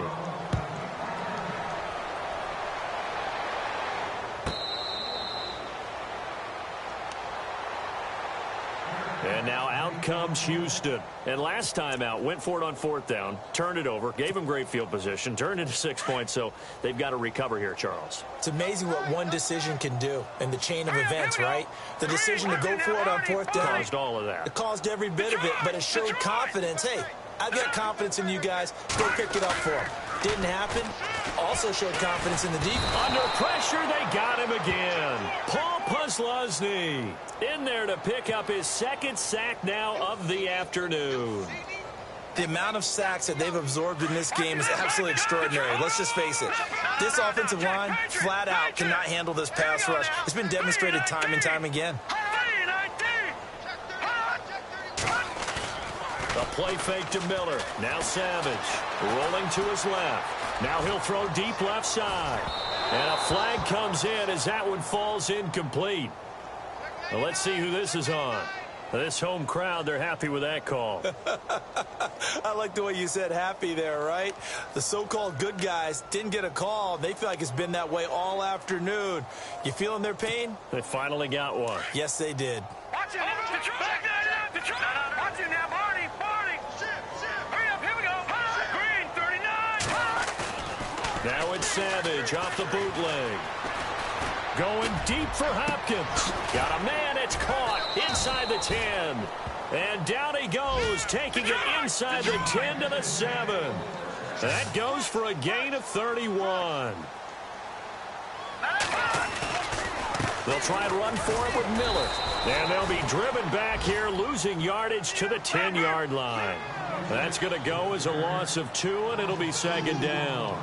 And now out comes Houston. And last time out, went for it on fourth down, turned it over, gave him great field position, turned into 6 points, so they've got to recover here, Charles. It's amazing what one decision can do in the chain of events, right? The decision to go for it on fourth down. Caused all of that. It caused every bit of it, but it showed confidence. Hey, I've got confidence in you guys. Go pick it up for them. Didn't happen. Also showed confidence in the defense. Under pressure, they got him again. Paul Posluszny in there to pick up his second sack now of the afternoon. The amount of sacks that they've absorbed in this game is absolutely extraordinary. Let's just face it. This offensive line, flat out, cannot handle this pass rush. It's been demonstrated time and time again. The play fake to Miller. Now Savage rolling to his left. Now he'll throw deep left side. And a flag comes in as that one falls incomplete. Well, let's see who this is on. This home crowd, they're happy with that call. I like the way you said happy there, right? The so-called good guys didn't get a call. They feel like it's been that way all afternoon. You feeling their pain? They finally got one. Yes, they did. Watch it now. Watch it now, Barney. Now it's Savage off the bootleg. Going deep for Hopkins. Got a man, it's caught inside the 10. And down he goes, taking it inside the 10 to the 7. That goes for a gain of 31. They'll try and run for it with Miller. And they'll be driven back here, losing yardage to the 10-yard line. That's going to go as a loss of 2, and it'll be second down.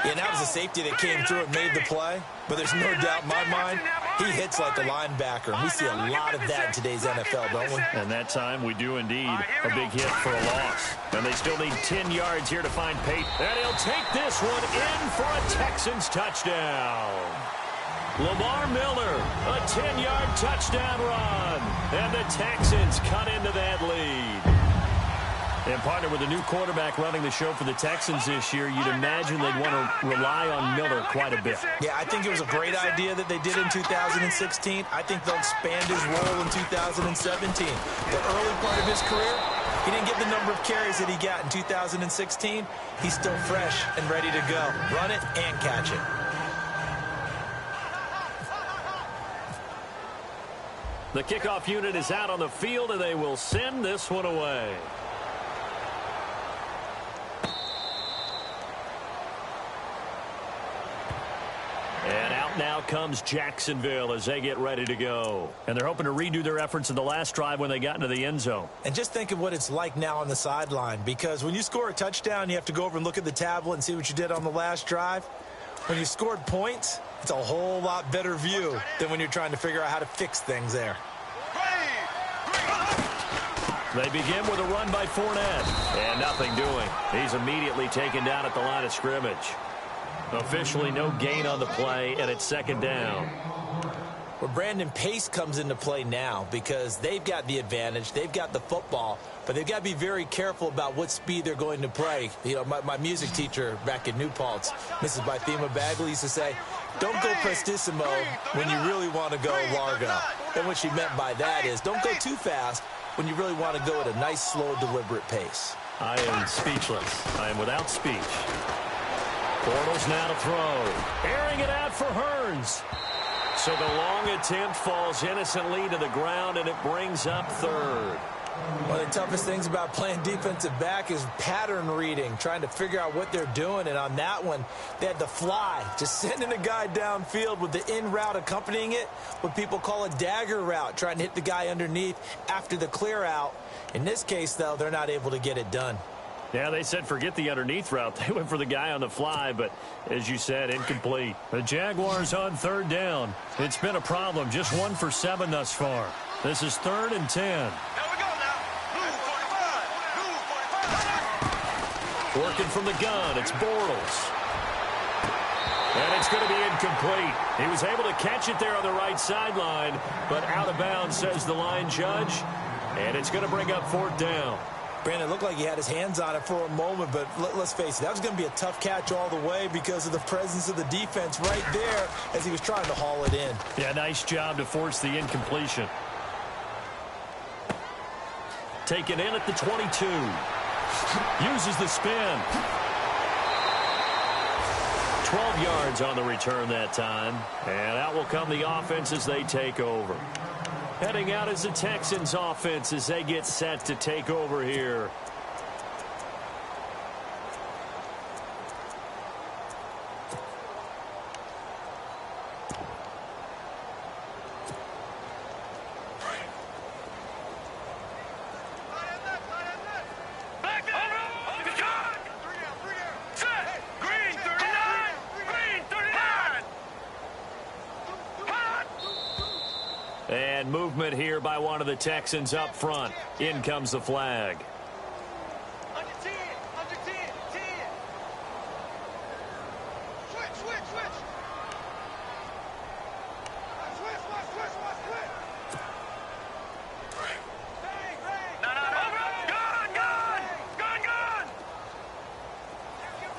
Yeah, that was a safety that came through and made the play. But there's no doubt in my mind, he hits like a linebacker. And we see a lot of that in today's NFL, don't we? And that time we do indeed a big hit for a loss. And they still need 10 yards here to find Peyton. And he'll take this one in for a Texans touchdown. Lamar Miller, a 10-yard touchdown run. And the Texans cut into that lead. And partner with a new quarterback running the show for the Texans this year, you'd imagine they'd want to rely on Miller quite a bit. Yeah, I think it was a great idea that they did in 2016. I think they'll expand his role in 2017. The early part of his career, he didn't get the number of carries that he got in 2016. He's still fresh and ready to go. Run it and catch it. The kickoff unit is out on the field, and they will send this one away. And out now comes Jacksonville as they get ready to go. And they're hoping to redo their efforts in the last drive when they got into the end zone. And just think of what it's like now on the sideline, because when you score a touchdown, you have to go over and look at the tablet and see what you did on the last drive. When you scored points, it's a whole lot better view than when you're trying to figure out how to fix things there. They begin with a run by Fournette. And nothing doing. He's immediately taken down at the line of scrimmage. Officially no gain on the play, and it's second down. Well, Brandon, pace comes into play now because they've got the advantage. They've got the football, but they've got to be very careful about what speed they're going to play. You know, my music teacher back in New Paltz, Mrs. Bythema Bagley, used to say, don't go prestissimo when you really want to go largo. And what she meant by that is don't go too fast when you really want to go at a nice, slow, deliberate pace. I am speechless. I am without speech. Bortles now to throw. Airing it out for Hearns. So the long attempt falls innocently to the ground, and it brings up third. One of the toughest things about playing defensive back is pattern reading, trying to figure out what they're doing. And on that one, they had the fly, just sending a guy downfield with the in route accompanying it, what people call a dagger route, trying to hit the guy underneath after the clear out. In this case, though, they're not able to get it done. Yeah, they said forget the underneath route. They went for the guy on the fly, but as you said, incomplete. The Jaguars on third down. It's been a problem. Just 1 for 7 thus far. This is 3rd and 10. There we go now. Blue 45. Blue 45. Working from the gun, it's Bortles. And it's going to be incomplete. He was able to catch it there on the right sideline, but out of bounds, says the line judge. And it's going to bring up 4th down. Brandon, it looked like he had his hands on it for a moment, but let's face it, that was going to be a tough catch all the way because of the presence of the defense right there as he was trying to haul it in. Yeah, nice job to force the incompletion. Taken in at the 22. Uses the spin. 12 yards on the return that time. And out will come the offense as they take over. Heading out is the Texans offense as they get set to take over here. And movement here by one of the Texans up front. In comes the flag. Under 10. Under 10. 10. Switch. Switch. Switch. Switch. Switch. Switch. Switch. No. Gun. Gun. Gun. Gun.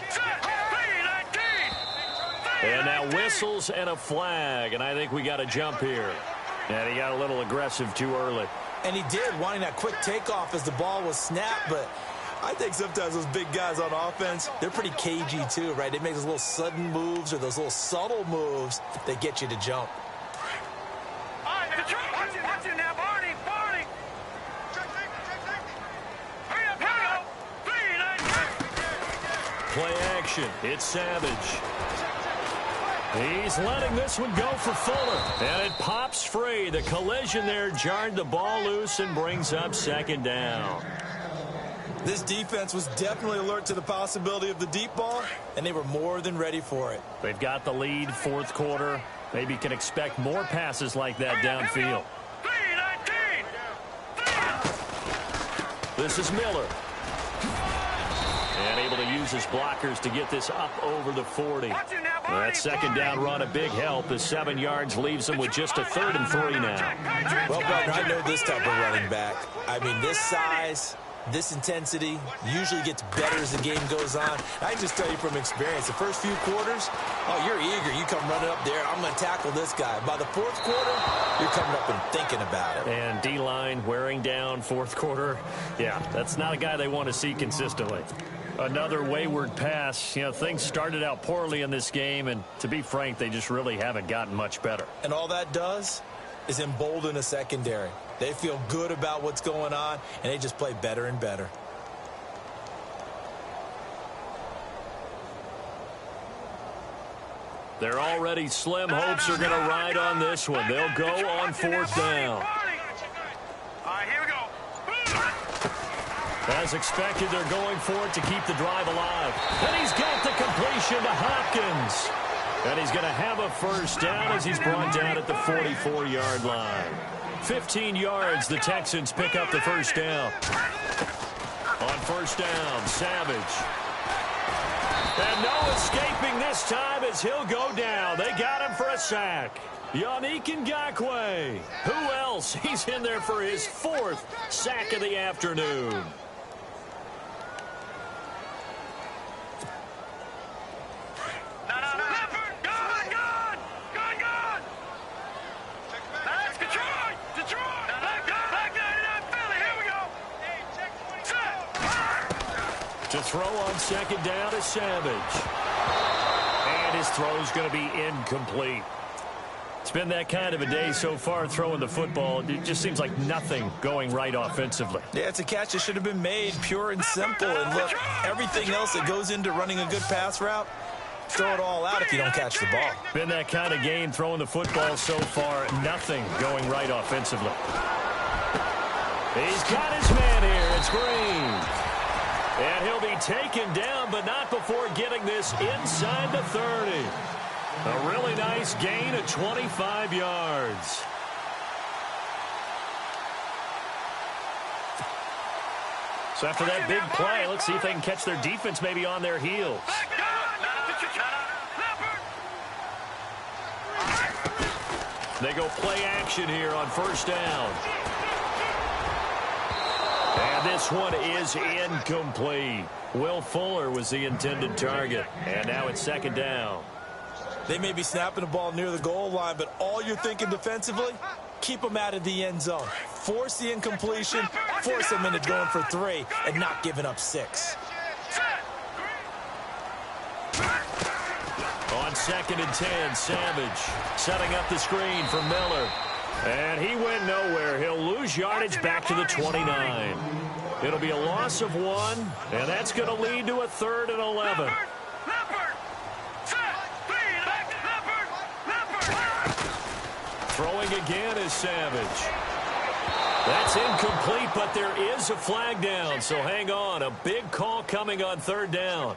Set. 3-19. And now whistles and a flag. And I think we got a jump here. And he got a little aggressive too early. And he did, wanting that quick takeoff as the ball was snapped, but I think sometimes those big guys on offense, they're pretty cagey too, right? They make those little sudden moves or those little subtle moves that get you to jump. Watch it now, Barney! Hurry up, here we go! Play action. It's Savage. He's letting this one go for Fuller. And it pops free. The collision there jarred the ball loose and brings up second down. This defense was definitely alert to the possibility of the deep ball, and they were more than ready for it. They've got the lead, fourth quarter. Maybe can expect more passes like that downfield. This is Miller. And able to use his blockers to get this up over the 40. That second down run, a big help. The 7 yards leaves him with just a 3rd and 3 now. Well, partner, I know this type of running back. I mean, this size, this intensity usually gets better as the game goes on. I can just tell you from experience, the first few quarters, oh, you're eager. You come running up there, I'm going to tackle this guy. By the 4th quarter, you're coming up and thinking about it. And D-line wearing down, 4th quarter. Yeah, that's not a guy they want to see consistently. Another wayward pass. You know, things started out poorly in this game, and to be frank, they just really haven't gotten much better. And all that does is embolden a secondary. They feel good about what's going on, and they just play better and better. They're already slim hopes are going to ride on this one. They'll go on 4th down. All right, here we go. As expected, they're going for it to keep the drive alive. And he's got the completion to Hopkins. And he's going to have a first down as he's brought down at the 44-yard line. 15 yards, the Texans pick up the first down. On first down, Savage. And no escaping this time as he'll go down. They got him for a sack. Yannick Ngakoue. Who else? He's in there for his 4th sack of the afternoon. To throw on second down is Savage. And his throw's going to be incomplete. It's been that kind of a day so far throwing the football. It just seems like nothing going right offensively. Yeah, it's a catch that should have been made, pure and simple. And look, everything else that goes into running a good pass route, throw it all out if you don't catch the ball. Been that kind of game throwing the football so far. Nothing going right offensively. He's got his man here. It's Green. And he'll be taken down, but not before getting this inside the 30. A really nice gain of 25 yards. So after that big play, let's see if they can catch their defense maybe on their heels. They go play action here on first down. And this one is incomplete. Will Fuller was the intended target. And now it's second down. They may be snapping the ball near the goal line, but all you're thinking defensively, keep them out of the end zone. Force the incompletion, force them into going for 3, and not giving up 6. On 2nd and 10, Savage setting up the screen for Miller. And he went nowhere. He'll lose yardage back to the 29. It'll be a loss of 1, and that's going to lead to a 3rd and 11. Throwing again is Savage. That's incomplete, but there is a flag down, so hang on. A big call coming on 3rd down.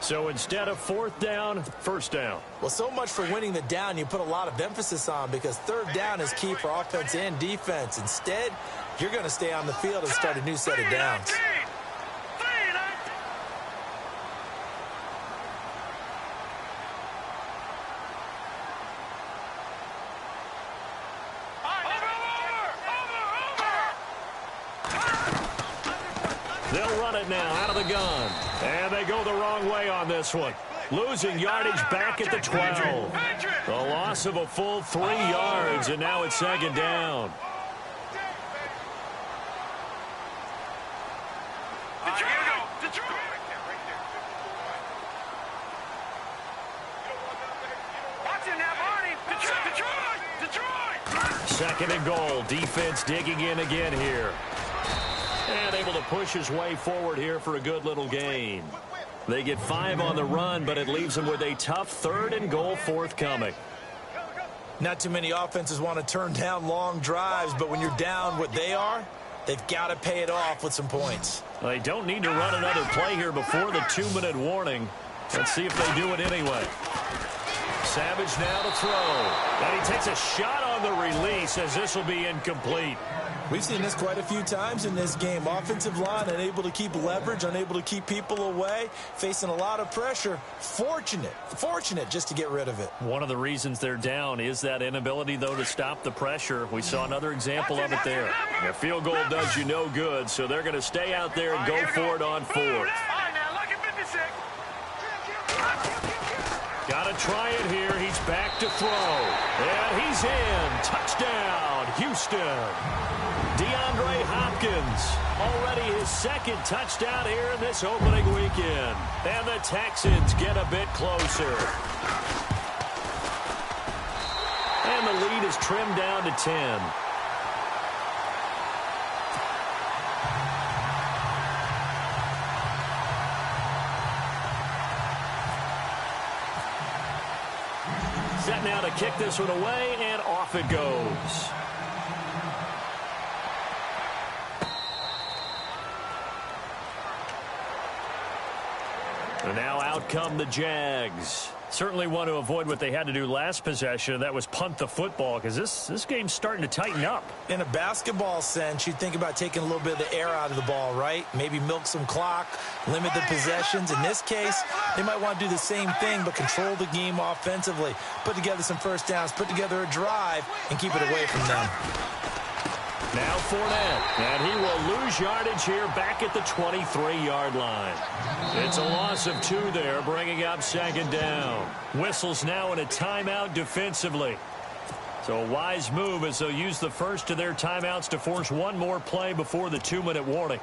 So instead of 4th down, 1st down. Well, so much for winning the down you put a lot of emphasis on, because 3rd down is key for offense and defense. Instead, you're going to stay on the field and start a new set of downs. They'll run it now out of the gun. And they go the wrong way on this one. Losing yardage back at the 12. The loss of a full 3 yards, and now it's second down. Second and goal. Defense digging in again here. And able to push his way forward here for a good little gain. They get 5 on the run, but it leaves them with a tough third and goal forthcoming. Not too many offenses want to turn down long drives, but when you're down what they are, they've got to pay it off with some points. They don't need to run another play here before the 2-minute warning. Let's see if they do it anyway. Savage now to throw. And he takes a shot on the release as this will be incomplete. We've seen this quite a few times in this game. Offensive line unable to keep leverage, unable to keep people away, facing a lot of pressure. Fortunate just to get rid of it. One of the reasons they're down is that inability, though, to stop the pressure. We saw another example of it there. A field goal does you no good, so they're going to stay out there and go for it on 4th. Got to try it here. He's back to throw. And he's in. Touchdown, Houston. DeAndre Hopkins, already his second touchdown here in this opening weekend. And the Texans get a bit closer. And the lead is trimmed down to 10. Set now to kick this one away, and off it goes. And now out come the Jags. Certainly want to avoid what they had to do last possession. That was punt the football, because this game's starting to tighten up. In a basketball sense, you think about taking a little bit of the air out of the ball, right? Maybe milk some clock, limit the possessions. In this case, they might want to do the same thing, but control the game offensively. Put together some first downs, put together a drive, and keep it away from them. Now Fournette, and he will lose yardage here back at the 23-yard line. It's a loss of 2 there, bringing up second down. Whistles now in a timeout defensively. So a wise move as they'll use the first of their timeouts to force one more play before the 2-minute warning.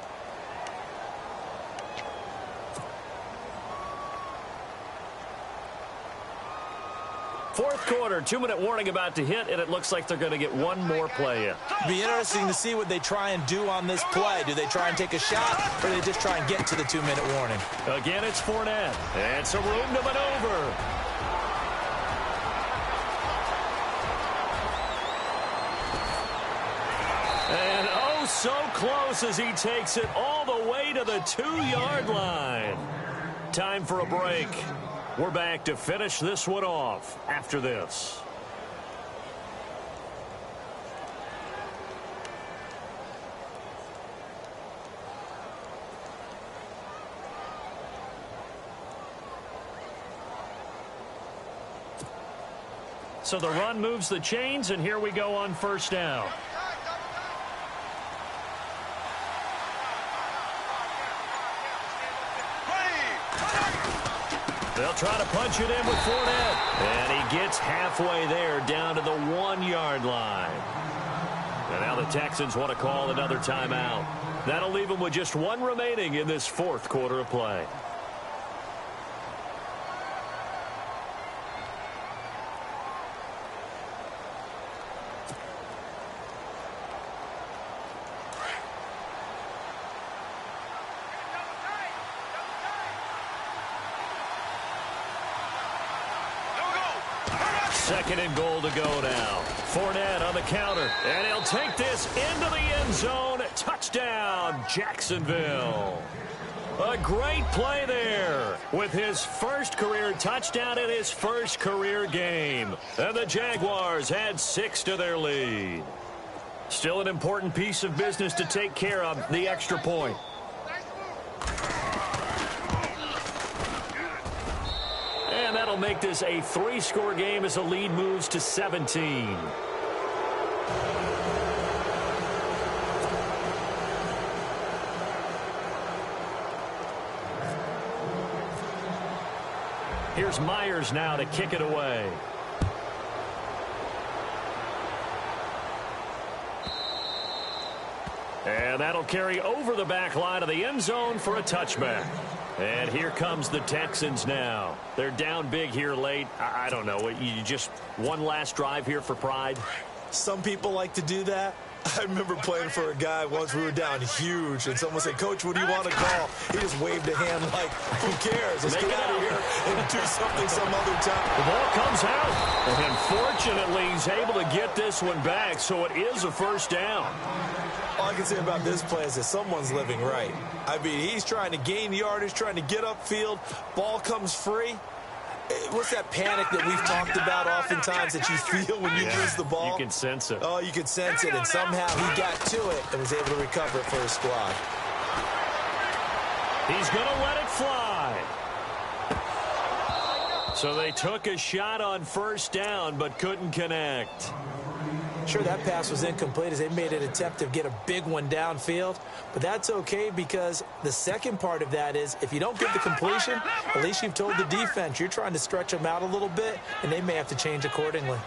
Fourth quarter, 2-minute warning about to hit, and it looks like they're going to get one more play in. Be interesting to see what they try and do on this play. Do they try and take a shot, or do they just try and get to the 2-minute warning? Again, it's Fournette, and some room to maneuver. And oh, so close as he takes it all the way to the 2-yard line. Time for a break. We're back to finish this one off after this. So the run moves the chains, and here we go on first down. They'll try to punch it in with Fournette. And he gets halfway there down to the 1-yard line. And now the Texans want to call another timeout. That'll leave them with just one remaining in this fourth quarter of play. Second and goal to go now. Fournette on the counter, and he'll take this into the end zone. Touchdown, Jacksonville. A great play there with his first career touchdown in his first career game. And the Jaguars add 6 to their lead. Still an important piece of business to take care of, the extra point. And that'll make this a 3-score game as the lead moves to 17. Here's Myers now to kick it away. And that'll carry over the back line of the end zone for a touchback. And here comes the Texans now. They're down big here late. I don't know. You just one last drive here for pride? Some people like to do that. I remember playing for a guy once. We were down huge, and someone said, "Coach, what do you want to call?" He just waved a hand like, "Who cares? Let's get out of here and do something some other time." The ball comes out, and fortunately, he's able to get this one back, so it is a first down. All I can say about this play is that someone's living right. I mean, he's trying to gain yardage, trying to get upfield. Ball comes free. What's that panic that we've talked about oftentimes that you feel when you lose the ball? You can sense it. Oh, you can sense it, and somehow he got to it and was able to recover it for his squad. He's going to let it fly. So they took a shot on first down but couldn't connect. Sure, that pass was incomplete as they made an attempt to get a big one downfield, but that's okay because the second part of that is if you don't get the completion, at least you've told the defense you're trying to stretch them out a little bit, and they may have to change accordingly.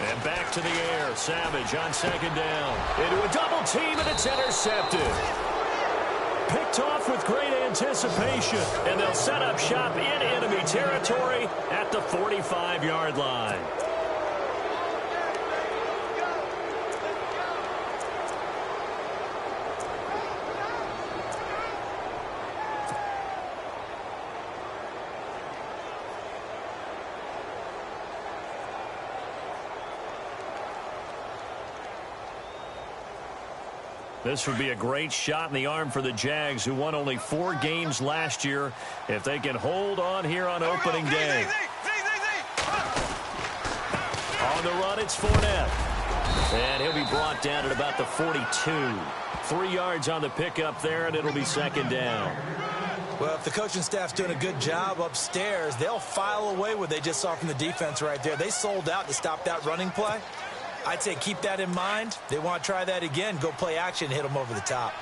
And back to the air. Savage on second down. Into a double team, and it's intercepted. Picked off with great anticipation, and they'll set up shop in enemy territory at the 45-yard line. This would be a great shot in the arm for the Jags, who won only 4 games last year, if they can hold on here on opening day. On the run, it's Fournette. And he'll be brought down at about the 42. 3 yards on the pickup there, and it'll be second down. Well, if the coaching staff's doing a good job upstairs, they'll file away what they just saw from the defense right there. They sold out to stop that running play. I'd say keep that in mind. They want to try that again. Go play action and hit them over the top.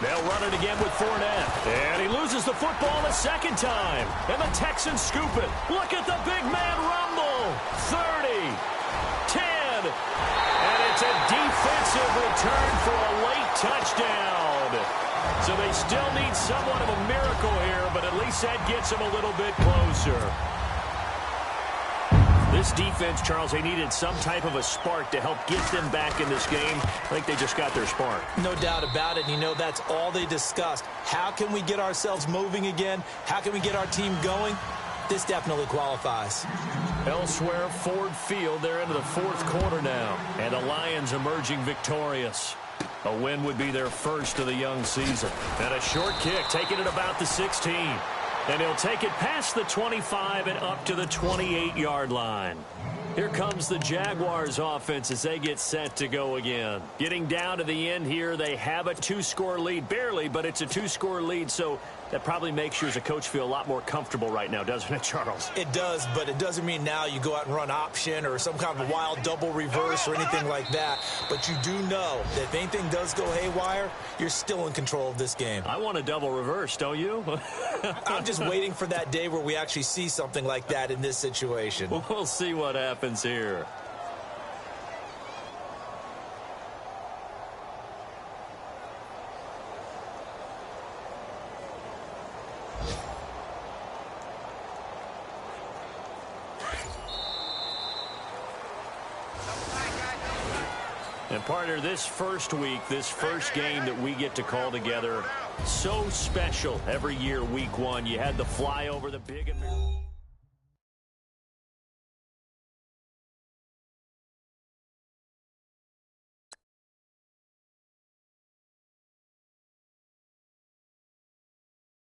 They'll run it again with Fournette. And he loses the football a second time. And the Texans scoop it. Look at the big man rumble. 30, 10. And it's a defensive return for a late touchdown. So they still need somewhat of a miracle here, but at least that gets them a little bit closer. This defense, Charles, they needed some type of a spark to help get them back in this game. I think they just got their spark. No doubt about it. And you know, that's all they discussed. How can we get ourselves moving again? How can we get our team going? This definitely qualifies. Elsewhere, Ford Field, they're into the fourth quarter now. And the Lions emerging victorious. A win would be their first of the young season. And a short kick, taking it about the 16. And he'll take it past the 25 and up to the 28-yard line. Here comes the Jaguars offense as they get set to go again. Getting down to the end here, they have a 2-score lead. Barely, but it's a 2-score lead, so that probably makes you as a coach feel a lot more comfortable right now, doesn't it, Charles? It does, but it doesn't mean now you go out and run option or some kind of a wild double reverse or anything like that. But you do know that if anything does go haywire, you're still in control of this game. I want a double reverse, don't you? I'm just waiting for that day where we actually see something like that in this situation. We'll see what happens here. And partner, this first week, this first game that we get to call together, so special every year, week 1. You had the fly over the big...